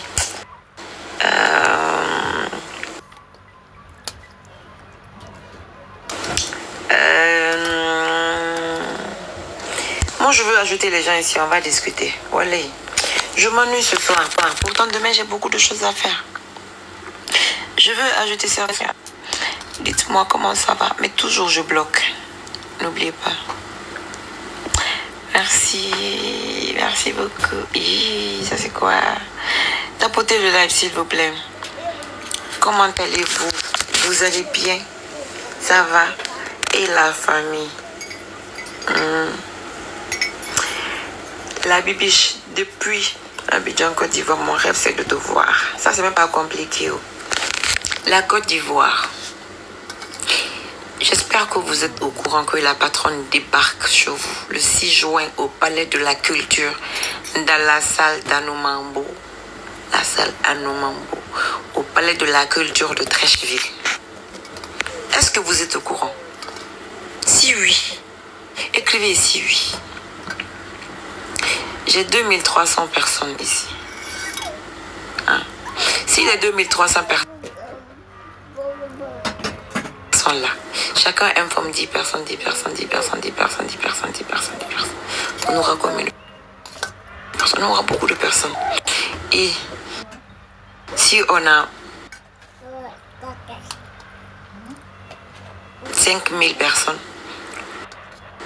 Moi, je veux ajouter les gens ici. On va discuter. Voilà. Je m'ennuie ce soir. Pourtant, demain, j'ai beaucoup de choses à faire. Je veux ajouter certains. Dites-moi comment ça va. Mais toujours, je bloque. N'oubliez pas. Merci. Merci beaucoup. Ça, c'est quoi? Tapotez le live, s'il vous plaît. Comment allez-vous? Vous allez bien? Ça va? Et la famille? La bibiche, depuis Abidjan, Côte d'Ivoire, mon rêve, c'est de te voir. Ça, c'est même pas compliqué. La Côte d'Ivoire. J'espère que vous êtes au courant que la patronne débarque chez vous le 6 juin au Palais de la Culture, dans la salle d'Anomambo. La salle Anomambo, au Palais de la Culture de Trècheville. Est-ce que vous êtes au courant? Si oui, écrivez ici oui. J'ai 2300 personnes ici. Si les 2300 personnes sont là, chacun informe 10 personnes, 10 personnes, 10 personnes, 10 personnes, 10 personnes, 10 personnes, 10 personnes. On aura combien de personnes? On aura beaucoup de personnes. Et si on a 5000 personnes,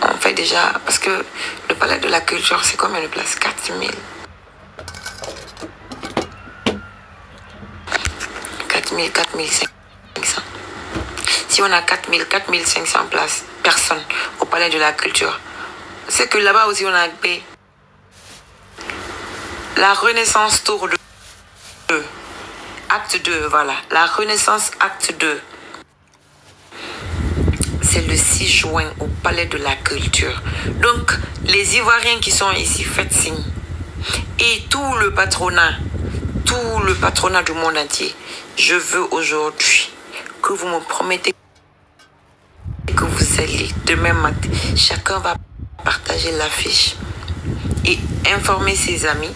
on fait déjà, parce que le Palais de la Culture, c'est combien de places? 4000. 4500. Si on a 4500 places, personnes au Palais de la Culture, c'est que là-bas aussi on a payé la Renaissance Tour 2. Acte 2, voilà. La Renaissance Acte 2. C'est le 6 juin au Palais de la Culture. Donc, les Ivoiriens qui sont ici, faites signe. Et tout le patronat du monde entier, je veux aujourd'hui que vous me promettez que vous allez demain matin. Chacun va partager l'affiche et informer ses amis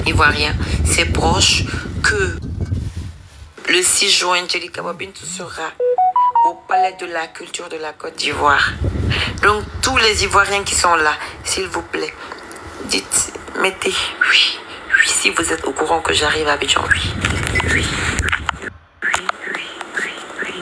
ivoiriens, ses proches, que le 6 juin, Djelika Bintou sera au Palais de la Culture de la Côte d'Ivoire. Donc, tous les Ivoiriens qui sont là, s'il vous plaît, dites, mettez oui, oui, si vous êtes au courant que j'arrive à Abidjan, oui, oui, oui, oui, oui, oui.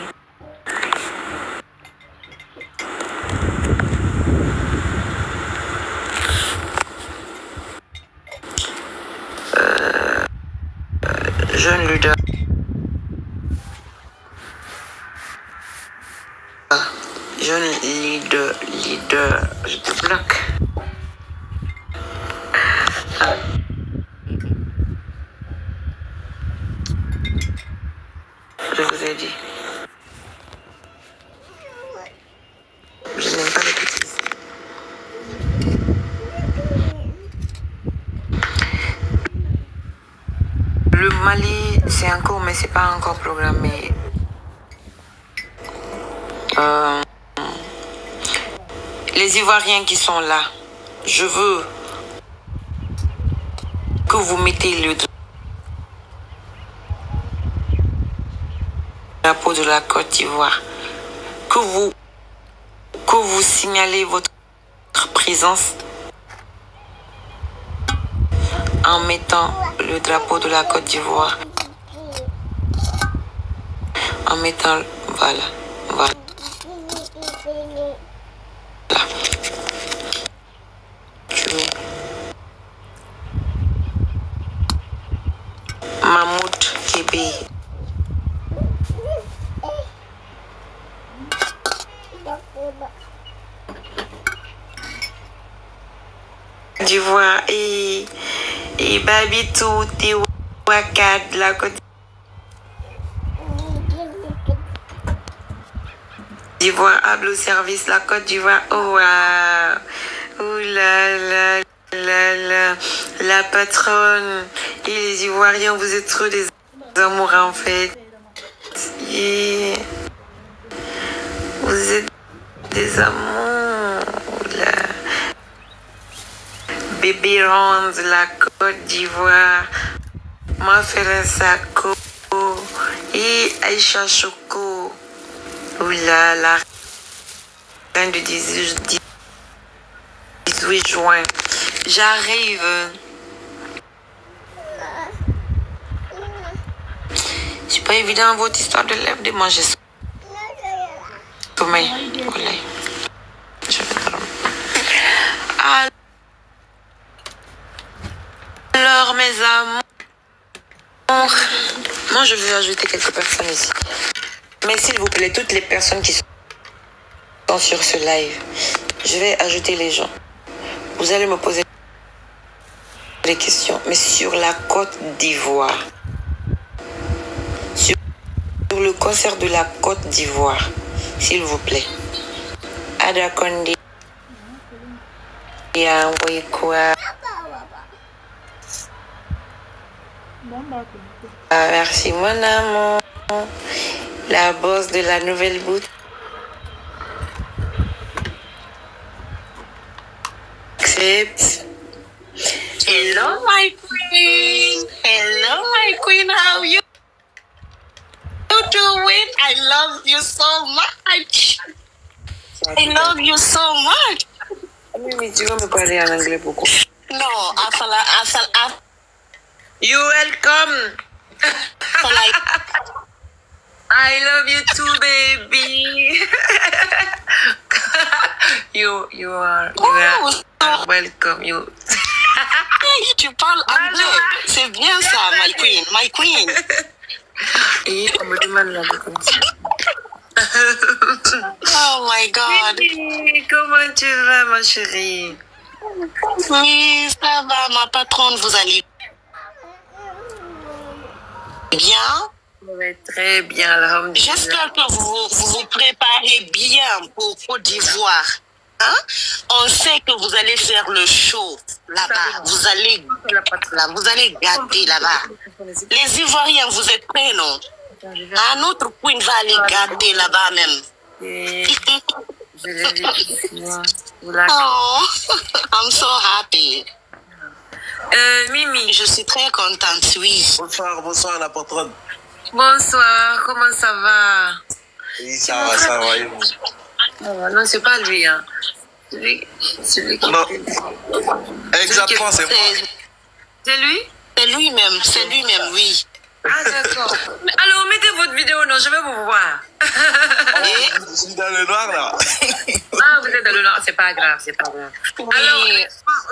Jeune leader. Jeune leader, je te bloque. Je vous ai dit. Je n'aime pas les bêtises. Le Mali, c'est encore, mais c'est pas encore programmé. Les Ivoiriens qui sont là, je veux que vous mettez le drapeau de la Côte d'Ivoire que vous signalez votre présence en mettant le drapeau de la Côte d'Ivoire. En mettant, voilà. Mahmoud Kébé. d'Ivoire et Babitou, Wakad, la Côte d'Ivoire, hable au service, la Côte d'Ivoire, oh waouh, oh là là, la patronne, et les Ivoiriens, vous êtes trop des amours en fait, yeah. Vous êtes des amours, là. Bébé Ronde, la Côte d'Ivoire, Mafere Sako et Aïcha Choco. Oula, la reine du 18 juin. J'arrive. C'est pas évident votre histoire de lèvres de manger sommeil. Oula. Je vais dormir. Alors, mes amours, moi je veux ajouter quelques personnes ici. Mais s'il vous plaît, toutes les personnes qui sont sur ce live, je vais ajouter les gens. Vous allez me poser des questions, mais sur la Côte d'Ivoire. Sur le concert de la Côte d'Ivoire, s'il vous plaît. Ada Condé a envoyé quoi? Ah, merci mon amour, la boss de la nouvelle boutique. Hello my queen, how you doing? I love you so much. I love you so much. Oui, tu vas me parler en anglais beaucoup. Non, you welcome. I love you too, baby. you are welcome. You. Tu parles anglais. C'est bien ça, my queen. Et on me demande la déconnexion. Oh my God. Comment tu vas, ma chérie? Oui, ça va, ma patronne, vous allez bien? Oui, très bien, alhamdulillah. J'espère que vous vous préparez bien pour Côte d'Ivoire. Hein? On sait que vous allez faire le show là-bas. Vous allez gâter là-bas. Les Ivoiriens, vous êtes prêts, non? Un autre queen va aller gâter là-bas même. Je l'ai dit. Oh, I'm so happy. Mimi. Je suis très contente, oui. Bonsoir la patronne. Bonsoir, comment ça va? Oui, ça va. Non, c'est pas lui, hein. Celui qui... Non. Exactement, c'est moi. C'est lui? C'est lui-même, oui. Ah, d'accord. Alors, mettez votre vidéo, non, je vais vous voir. Je suis dans le noir, là. Ah, vous êtes dans le noir, c'est pas grave. Oui. Alors,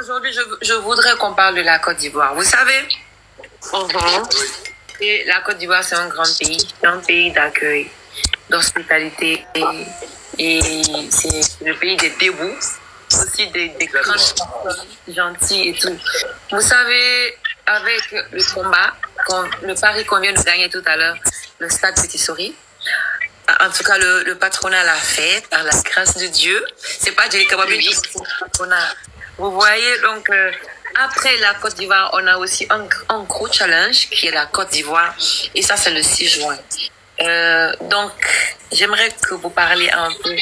aujourd'hui, je voudrais qu'on parle de la Côte d'Ivoire. Vous savez? Et la Côte d'Ivoire, c'est un grand pays d'accueil, d'hospitalité, et c'est le pays des débouts, aussi des grands gentils et tout. Vous savez, avec le combat, le pari qu'on vient de gagner tout à l'heure, le stade Petit Souris, en tout cas, le patronat l'a fait, par la grâce de Dieu. C'est pas Dieu Kababini, c'est le patronat. Vous voyez, donc, après la Côte d'Ivoire, on a aussi un gros challenge qui est la Côte d'Ivoire. Et ça, c'est le 6 juin. Donc, j'aimerais que vous parliez un peu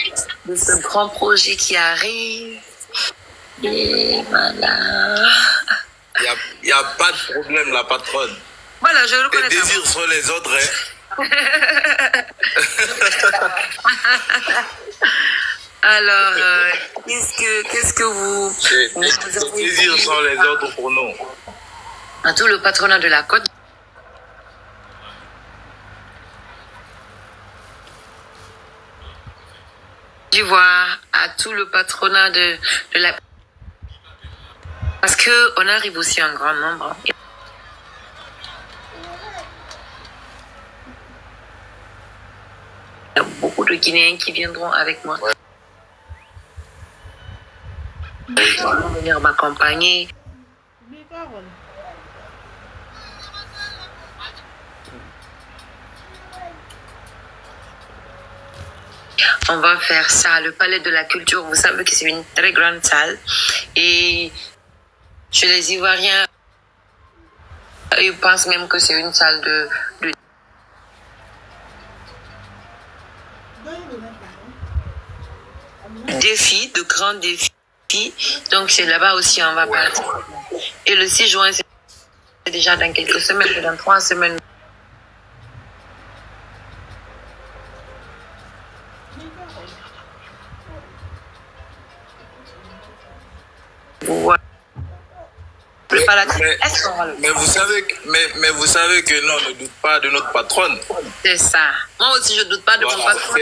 de ce grand projet qui arrive. Et voilà. Il n'y a pas de problème, la patronne. Voilà, je le connais. Les désirs sur les autres, hein. Alors, qu'est-ce que vous... Les plaisirs sont les autres pour nous. À tout le patronat de la Côte d'Ivoire, à tout le patronat de la... Parce qu'on arrive aussi en grand nombre. Il y a beaucoup de Guinéens qui viendront avec moi. Ils vont venir m'accompagner. On va faire ça, le palais de la culture. Vous savez que c'est une très grande salle. Et chez les Ivoiriens, ils pensent même que c'est une salle de défis, de grands défis. Donc c'est là-bas aussi on va partir. Et le 6 juin, c'est déjà dans quelques semaines, dans 3 semaines. Voilà. Mais vous savez que non, ne doute pas de notre patronne. C'est ça. Moi aussi, je ne doute pas de mon patron.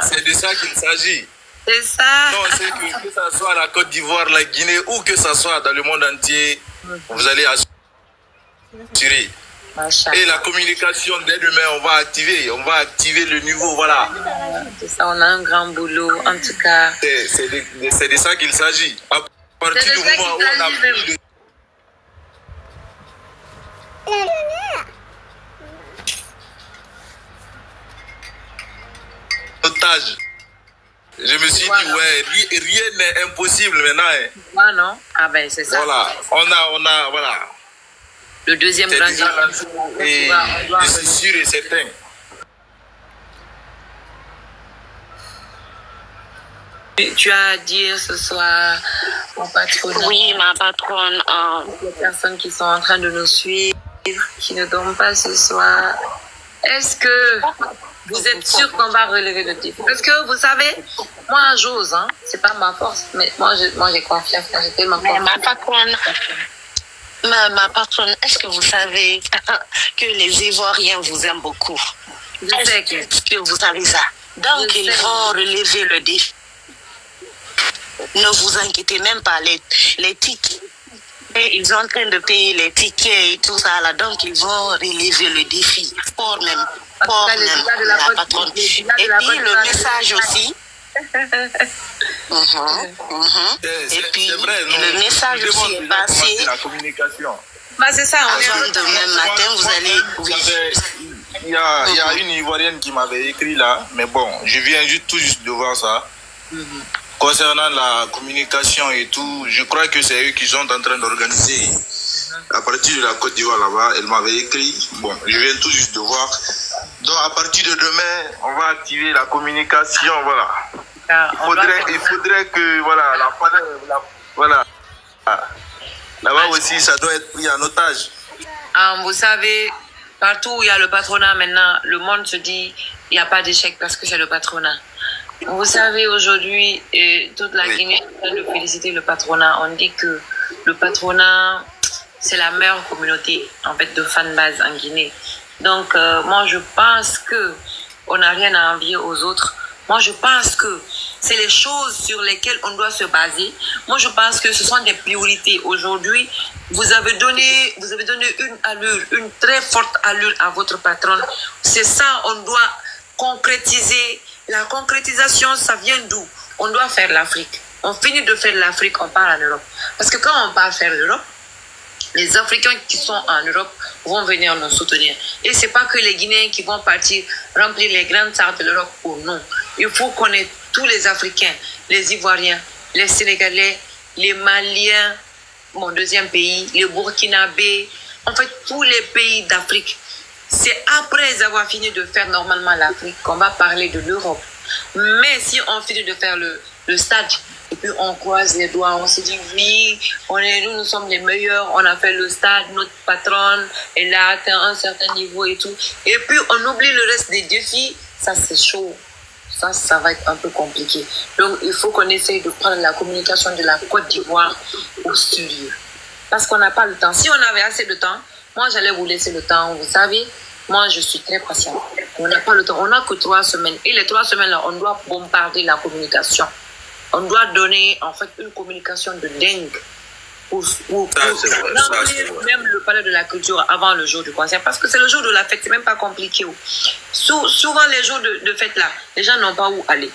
C'est de ça qu'il s'agit. C'est ça. Non, c'est que ça soit la Côte d'Ivoire, la Guinée, ou que ça soit dans le monde entier, vous allez assurer. Et la communication, dès demain, on va activer le niveau, voilà. C'est ça, on a un grand boulot, en tout cas. C'est de ça qu'il s'agit. À partir du moment où on a pris otage. Je me suis dit, ouais, rien n'est impossible maintenant. Ah non? Ah ben, c'est ça. Voilà, on a, voilà. Le deuxième grand et je suis sûr et certain. Tu as à dire ce soir, mon patron. Oui, ma patronne. Les personnes qui sont en train de nous suivre, qui ne dorment pas ce soir. Est-ce que vous êtes sûr qu'on va relever le défi? Parce que vous savez, moi j'ose, hein. C'est pas ma force, mais moi j'ai confiance. J'ai tellement confiance. Ma patronne, est-ce que vous savez que les Ivoiriens vous aiment beaucoup? Est-ce que vous savez ça? Donc ils vont relever le défi. Ne vous inquiétez même pas, les tickets. Et ils sont en train de payer les tickets et tout ça là, donc ils vont relever le défi. Fort même, la patronne. Et puis le message aussi. Et puis le message aussi est passé. La communication. Bah c'est ça. Demain matin, vous allez. Oui. Il y a une Ivoirienne qui m'avait écrit là, mais bon, je viens tout juste de voir ça. Concernant la communication et tout, je crois que c'est eux qui sont en train d'organiser à partir de la Côte d'Ivoire là-bas. Elle m'avait écrit, bon, je viens tout juste de voir. Donc à partir de demain, on va activer la communication, voilà. Il faudrait que, voilà, voilà. Là-bas aussi, ça doit être pris en otage. Vous savez, partout où il y a le patronat maintenant, le monde se dit, il n'y a pas d'échec parce que c'est le patronat. Vous savez, aujourd'hui, toute la Guinée est en train de féliciter le patronat. On dit que le patronat, c'est la meilleure communauté, en fait, de fanbase en Guinée. Donc, moi, je pense qu'on n'a rien à envier aux autres. Moi, je pense que c'est les choses sur lesquelles on doit se baser. Moi, je pense que ce sont des priorités. Aujourd'hui, vous avez donné une allure, une très forte allure à votre patronne. C'est ça, on doit concrétiser. La concrétisation, ça vient d'où? On doit faire l'Afrique. On finit de faire l'Afrique, on part en Europe. Parce que quand on part faire l'Europe, les Africains qui sont en Europe vont venir nous soutenir. Et ce n'est pas que les Guinéens qui vont partir remplir les grandes salles de l'Europe ou non. Il faut qu'on ait tous les Africains, les Ivoiriens, les Sénégalais, les Maliens, mon deuxième pays, les Burkinabés, en fait tous les pays d'Afrique. C'est après avoir fini de faire normalement l'Afrique qu'on va parler de l'Europe. Mais si on finit de faire le stade, et puis on croise les doigts, on se dit oui, nous sommes les meilleurs, on a fait le stade, notre patronne, elle a atteint un certain niveau et tout. Et puis on oublie le reste des défis, ça c'est chaud. ça va être un peu compliqué. Donc, il faut qu'on essaye de prendre la communication de la Côte d'Ivoire au sérieux. Parce qu'on n'a pas le temps. Si on avait assez de temps, moi, j'allais vous laisser le temps. Vous savez, moi, je suis très patiente. On n'a pas le temps. On n'a que 3 semaines. Et les 3 semaines-là, on doit bombarder la communication. On doit donner, en fait, une communication de dingue. Pour même le palais de la culture avant le jour du concert, parce que c'est le jour de la fête, c'est même pas compliqué. Souvent les jours de fête là, les gens n'ont pas où aller.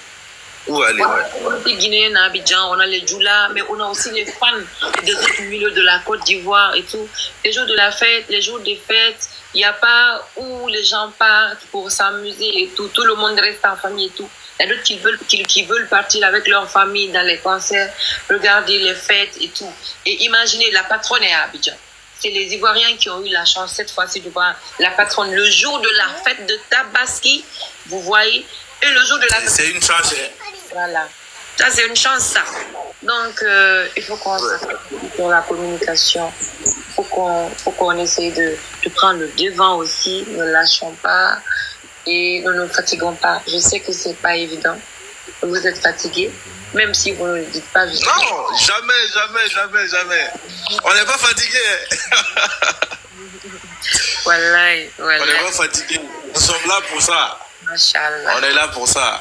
Où aller, ouais. On est Guinéen à Abidjan, on a les Djoula, mais on a aussi les fans des autres milieux de la Côte d'Ivoire et tout. Les jours de la fête, les jours des fêtes, il n'y a pas où les gens partent pour s'amuser et tout. Tout le monde reste en famille et tout. Il y a d'autres qui veulent partir avec leur famille dans les concerts, regarder les fêtes et tout. Et imaginez, la patronne est à Abidjan. C'est les Ivoiriens qui ont eu la chance cette fois-ci de voir la patronne le jour de la fête de Tabaski, vous voyez. Et le jour de la fête. C'est une chance. Voilà. Ça, c'est une chance, ça. Donc, il faut qu'on s'assure sur la communication. Il faut qu'on essaye de prendre le devant aussi. Ne lâchons pas. Et ne nous fatiguons pas. Je sais que c'est pas évident. Vous êtes fatigués, même si vous ne le dites pas. Non, jamais. On n'est pas fatigué. Voilà. On n'est pas fatigué. Nous sommes là pour ça. Machallah. On est là pour ça.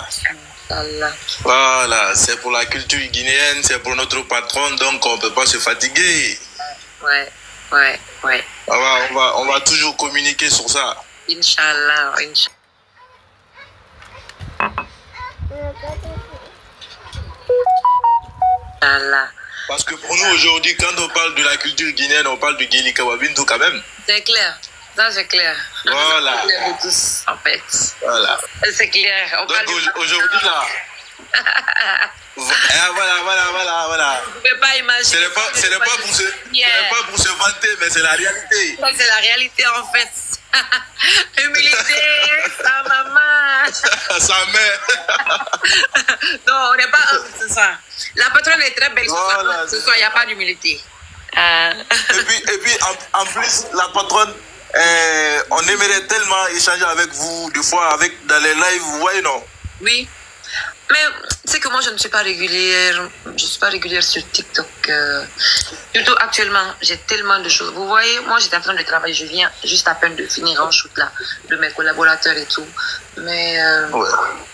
Machallah. Voilà, c'est pour la culture guinéenne, c'est pour notre patron, donc on ne peut pas se fatiguer. Ouais. On va toujours communiquer sur ça. Inch'Allah. Parce que pour nous aujourd'hui, quand on parle de la culture guinéenne, on parle de Guéli Kawabintou quand même. C'est clair, ça c'est clair. Voilà. C'est clair de tous en fait. Voilà. C'est clair. Donc aujourd'hui là. Voilà. Vous ne pouvez pas imaginer. Ce n'est pas pour se vanter, mais c'est la réalité. Ça c'est la réalité en fait. Humilité, sa maman. Sa mère. Non, on n'est pas ce soir. La patronne est très belle ce soir, il n'y a pas d'humilité. Et puis en plus, la patronne, on aimerait tellement échanger avec vous, des fois dans les lives, vous voyez, non? Oui. Mais c'est que moi, je ne suis pas régulière. Je ne suis pas régulière sur TikTok. Surtout actuellement, j'ai tellement de choses. Vous voyez, moi, j'étais en train de travailler. Je viens juste à peine de finir un shoot là, de mes collaborateurs et tout. Mais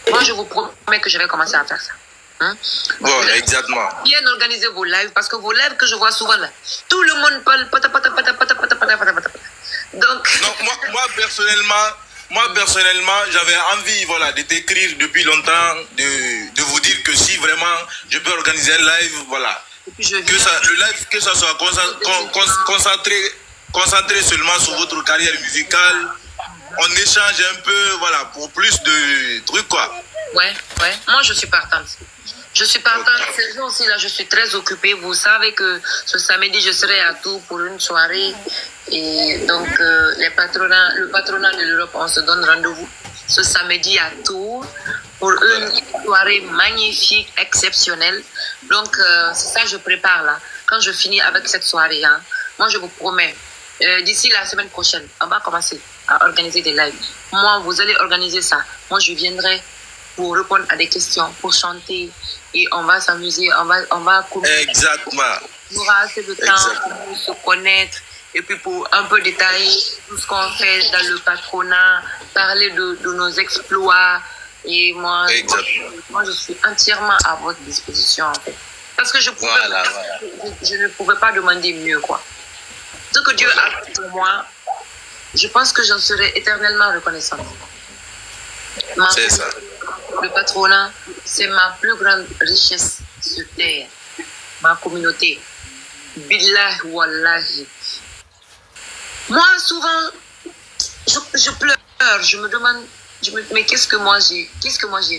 moi, je vous promets que je vais commencer à faire ça. Hein? Ouais, exactement. Bien organiser vos lives, parce que vos lives que je vois souvent là, tout le monde parle. Donc. Non, moi personnellement, j'avais envie de t'écrire depuis longtemps, de vous dire que si vraiment je peux organiser un live, voilà. Le live, que ça soit concentré seulement sur votre carrière musicale, on échange un peu, voilà, pour plus de trucs, quoi. Ouais. Moi, je suis partante. Ces jours-ci, là, je suis très occupée. Vous savez que ce samedi, je serai à Tours pour une soirée. Et donc, le patronat de l'Europe, on se donne rendez-vous ce samedi à Tours pour une soirée magnifique, exceptionnelle. Donc, c'est ça que je prépare là. Quand je finis avec cette soirée, hein, moi, je vous promets, d'ici la semaine prochaine, on va commencer à organiser des lives. Moi, vous allez organiser ça. Moi, je viendrai pour répondre à des questions, pour chanter. Et on va s'amuser, on va communiquer. Exactement. On aura assez de temps pour se connaître et puis pour un peu détailler tout ce qu'on fait dans le patronat, parler de nos exploits. Et moi, je suis entièrement à votre disposition en fait. Parce que je ne pouvais pas demander mieux, quoi. Ce que Dieu a fait pour moi, je pense que j'en serai éternellement reconnaissante. C'est ça. Le patronat, c'est ma plus grande richesse sur terre. Ma communauté. Billah wallahi. Moi, souvent, je pleure. Je me demande, mais qu'est-ce que moi j'ai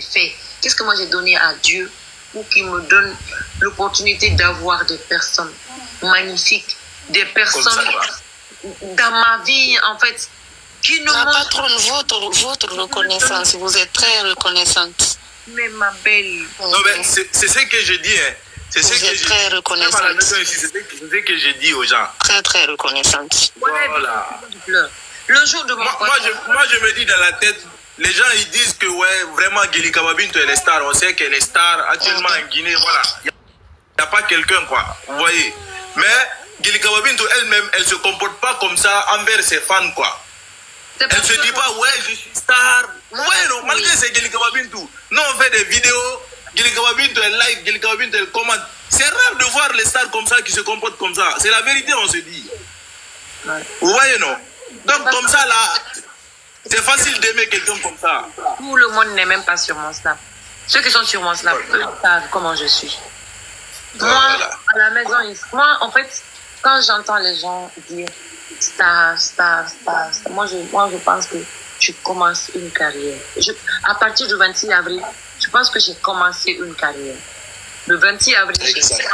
fait? Qu'est-ce que moi j'ai donné à Dieu pour qu'il me donne l'opportunité d'avoir des personnes magnifiques, des personnes dans ma vie, en fait. La patronne, votre reconnaissance, vous êtes très reconnaissante. Mais ma belle. Non, mais c'est ce que je dis. Hein. C'est ce que je très reconnaissante. C'est ce que je dis aux gens. Très, très reconnaissante. Voilà. Le jour de moi, je me dis dans la tête, les gens ils disent que ouais, vraiment Gilika Babinto elle est star. On sait qu'elle est star actuellement en Guinée, voilà. Il n'y a pas quelqu'un quoi, vous voyez. Mais Gilika Babinto elle-même, elle se comporte pas comme ça envers ses fans quoi. Elle se dit pas ouais je suis star. Ouais non, malgré c'est Gilika Babinto. Nous on fait des vidéos, Gilika Babinto elle like, Gilika Babinto elle commente. C'est rare de voir les stars comme ça qui se comportent comme ça. C'est la vérité on se dit. Vous voyez non? Donc comme ça là, c'est facile d'aimer quelqu'un comme ça. Tout le monde n'est même pas sur mon Snap. Ceux qui sont sur mon Snap, eux savent comment je suis. Moi, à la maison, moi, en fait, quand j'entends les gens dire star, moi je pense que je commence une carrière. À partir du 26 avril, je pense que j'ai commencé une carrière. Le 26 avril, j'ai commencé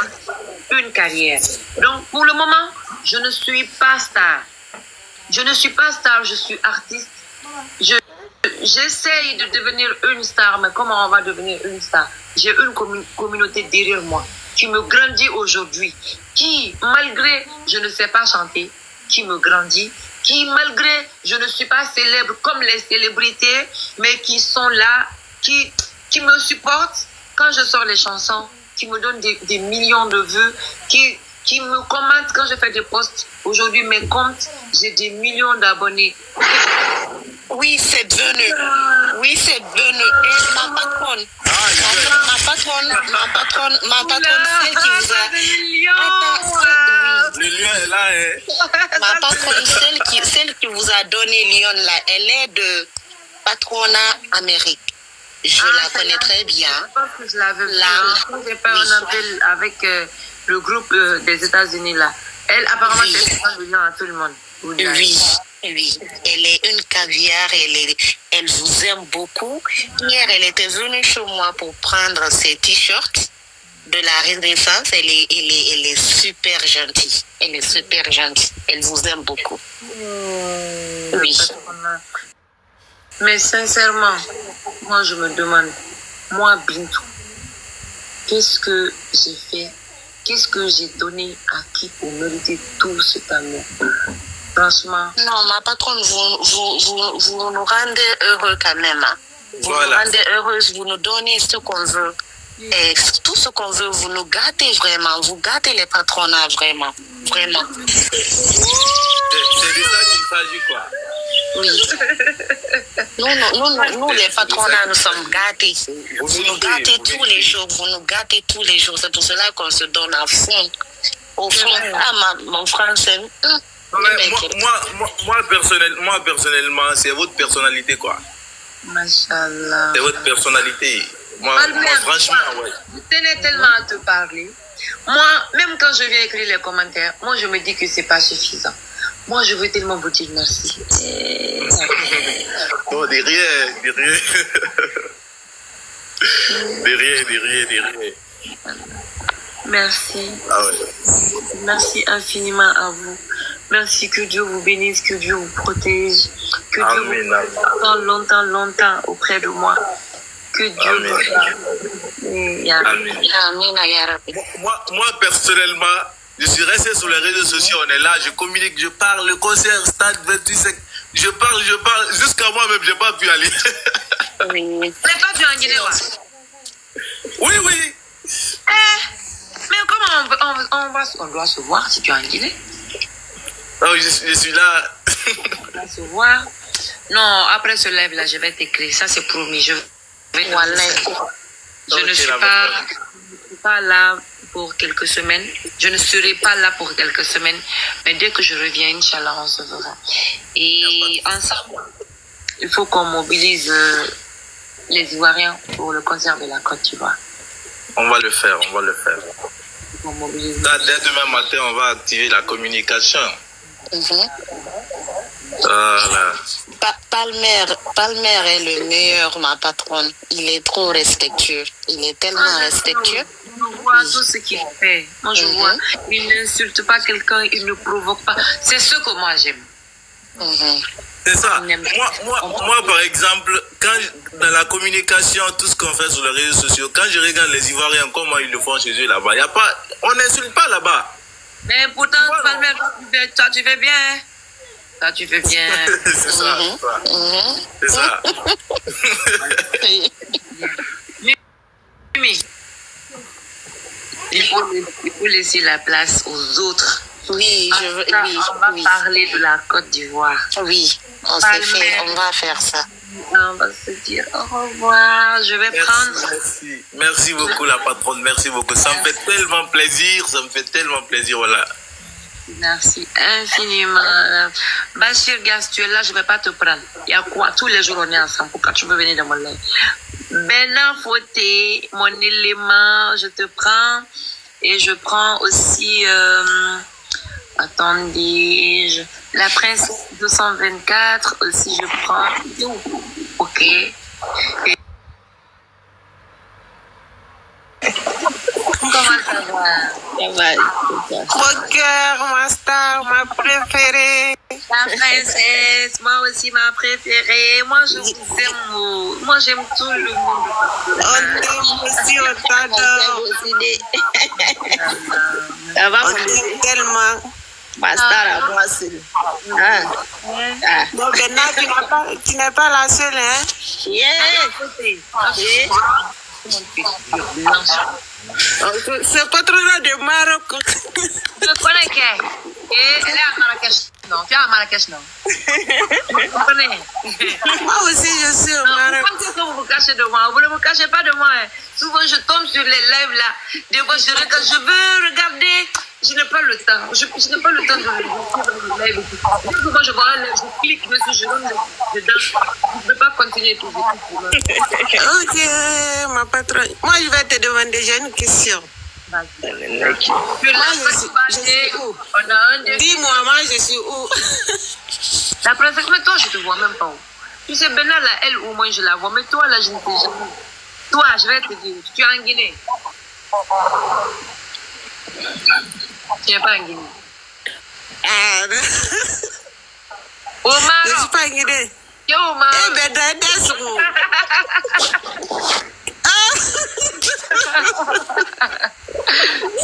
une carrière. Donc, pour le moment, je ne suis pas star. Je ne suis pas star, je suis artiste. J'essaye de devenir une star, mais comment on va devenir une star? J'ai une communauté derrière moi qui me grandit aujourd'hui, qui, malgré je ne sais pas chanter, qui me grandit, qui, malgré je ne suis pas célèbre comme les célébrités, mais qui sont là, qui me supportent quand je sors les chansons, qui me donnent des millions de vues, qui me commentent quand je fais des posts. Aujourd'hui, mes comptes, j'ai des millions d'abonnés. Oui, c'est devenu. Oui, c'est devenu. Et ma patronne, celle qui vous a... Le lion est là, hein. Ma patronne, celle qui vous a donné Lyon là, elle est de patronat Amérique. Je la connais très bien. Je pense que je l'avais vu. J'ai fait un appel avec le groupe des États-Unis là. Elle, apparemment, c'est un million à tout le monde. Oui, elle est une caviar, elle vous aime beaucoup. Hier, elle était venue chez moi pour prendre ses t-shirts de la Renaissance. Elle est super gentille. Elle est super gentille. Elle vous aime beaucoup. Oui. Mais sincèrement, moi je me demande, moi Bintou, qu'est-ce que j'ai fait? Qu'est-ce que j'ai donné à qui pour mériter tout cet amour? Franchement. Non, ma patronne, vous nous rendez heureux quand même. Vous nous rendez heureuse, vous nous donnez ce qu'on veut. Et tout ce qu'on veut, vous nous gâtez vraiment. Vous gâtez les patronats vraiment. Vraiment. C'est de ça qu'il s'agit quoi. Oui. Nous, les patronats, nous sommes gâtés. Vous nous gâtez tous les jours. Vous nous gâtez tous les jours. C'est pour cela qu'on se donne à fond. Au fond, mon français. Moi, personnellement, c'est votre personnalité, quoi. Machallah. C'est votre personnalité. Moi, franchement, ouais. Je tenais tellement à te parler. Moi, même quand je viens écrire les commentaires, moi, je me dis que c'est pas suffisant. Moi, je veux tellement vous dire merci. Non, de rien. De rien. Merci. Ah ouais. Merci infiniment à vous. Merci, que Dieu vous bénisse, que Dieu vous protège, que Dieu vous protège longtemps auprès de moi. Que Dieu vous bénisse. Moi, personnellement, je suis resté sur les réseaux sociaux, on est là, je communique, je parle, le concert, stade 28, je parle, jusqu'à moi-même, je n'ai pas pu aller. Mais pas pu en Guinée, Oui. Mais comment on doit se voir si tu es en Guinée? Oh, je suis là. On doit se voir. Non, après ce live là, je vais t'écrire. Ça c'est promis. Je ne suis pas là pour quelques semaines. Je ne serai pas là pour quelques semaines. Mais dès que je reviens, Inch'Allah, on se verra. Et ensemble, il faut qu'on mobilise les Ivoiriens pour le concert de la Côte d'Ivoire. On va le faire. Dès demain matin, on va activer la communication. Voilà. Palmer est le meilleur, ma patronne. Il est trop respectueux. Il est tellement respectueux. Je vois tout ce qu'il fait. Moi, je vois. Il n'insulte pas quelqu'un, il ne provoque pas. C'est ce que moi j'aime. C'est ça. Moi, par exemple, quand dans la communication, tout ce qu'on fait sur les réseaux sociaux, quand je regarde les Ivoiriens, comment ils le font chez eux là-bas, on n'insulte pas là-bas. Mais pourtant, Palmer, toi, tu fais bien. Hein? Ça, tu fais bien. C'est ça. C'est ça. Mais il faut laisser la place aux autres. Oui, On va parler de la Côte d'Ivoire. Oui, on va faire ça. On va se dire au revoir. Je vais prendre. Merci beaucoup la patronne. Merci beaucoup. Ça me fait tellement plaisir. Voilà. Merci infiniment. Bachir Gas, tu es là, je ne vais pas te prendre. Il y a quoi? Tous les jours, on est ensemble. Pourquoi tu veux venir dans mon live? Benin Fauté, mon élément, je te prends. Et je prends aussi... attendez, la princesse 224 aussi, je prends. Ok. Comment ça va? Ça va. Mon cœur, ma star, ma préférée. La princesse, moi aussi ma préférée. Moi je vous aime. Moi j'aime tout le monde. On t'aime aussi, on t'adore. Ça va, on t'aime tellement. Ma star à moi seule. Donc maintenant tu n'es pas la seule, hein? C'est pas trop là de Maroc. Je connais qu'elle. Elle est à Marrakech. Non, tu es à Marrakech, non? Vous connaissez? Moi aussi, je suis au Maroc. Pourquoi vous vous cachez de moi? Vous ne vous cachez pas de moi. Hein. Souvent, je tombe sur les lives là. Des fois, je regarde, je veux regarder. Je n'ai pas le temps. Je n'ai pas le temps de regarder les lives. Souvent, je vois un live, je clique dessus, je donne dedans. Je ne peux pas continuer tout de suite. Ok, ma patronne. Moi, je vais te demander, j'ai une question. Moi, je suis où? Dis-moi, moi, je suis où? La princesse, mais toi, je ne te vois même pas où. Tu sais, Bena, là, elle ou moi, je la vois. Mais toi, là, je ne t'ai jamais. Toi, je vais te dire, tu es en Guinée. Tu n'es pas en Guinée. Au Maroc. Je ne suis pas en Guinée. Tu es au Maroc. Eh ben,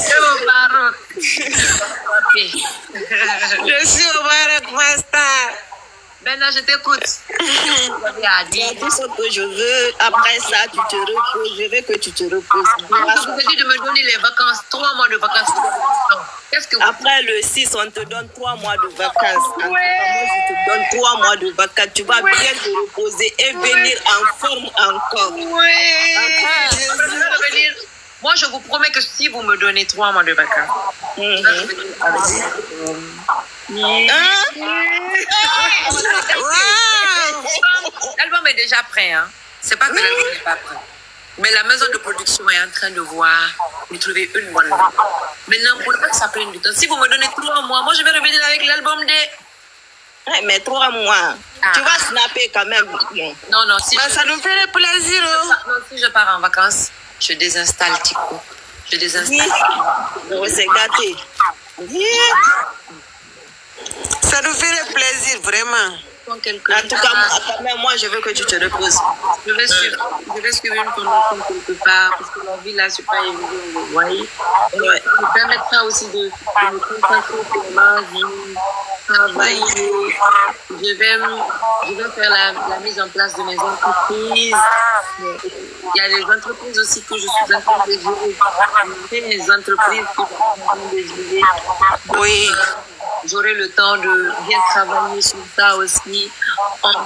au Maroc. Je suis au Maroc, ma star. Bena, je t'écoute. Dis tout ce que je veux. Après ça, tu te reposes. Je veux que tu te reposes. Je vous ai dit de me donner les vacances, 3 mois de vacances. Qu'est-ce que vous... Après le 6, on te donne 3 mois de vacances. Moi, je te donne 3 mois de vacances. Tu vas bien te reposer et venir en forme encore. Moi, je vous promets que si vous me donnez 3 mois de vacances, l'album est déjà prêt, hein. C'est pas que l'album n'est pas prêt. Mais la maison de production est en train de voir, de trouver une bonne note. Maintenant, pour pas que ça prenne du temps, si vous me donnez 3 mois, moi je vais revenir avec l'album des... Mais 3 mois, tu vas snapper quand même. Non, non, si ça nous ferait plaisir. Si je pars en vacances, je désinstalle Tico. Je désinstalle. C'est gâté. Ça nous ferait plaisir, vraiment. En tout cas, moi, je veux que tu te reposes. Je vais suivre une formation quelque part, parce que la vie là, c'est pas évident, vous voyez. Ça me permettra aussi de me concentrer sur ma vie, travailler. Je vais faire la mise en place de mes entreprises. Il y a les entreprises aussi que je suis en train de gérer. Les entreprises que je suis en train de gérer. Oui. J'aurai le temps de bien travailler sur ça aussi.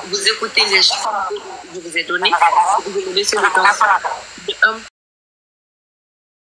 Vous écoutez les choses que je vous ai données. Vous me laissez le temps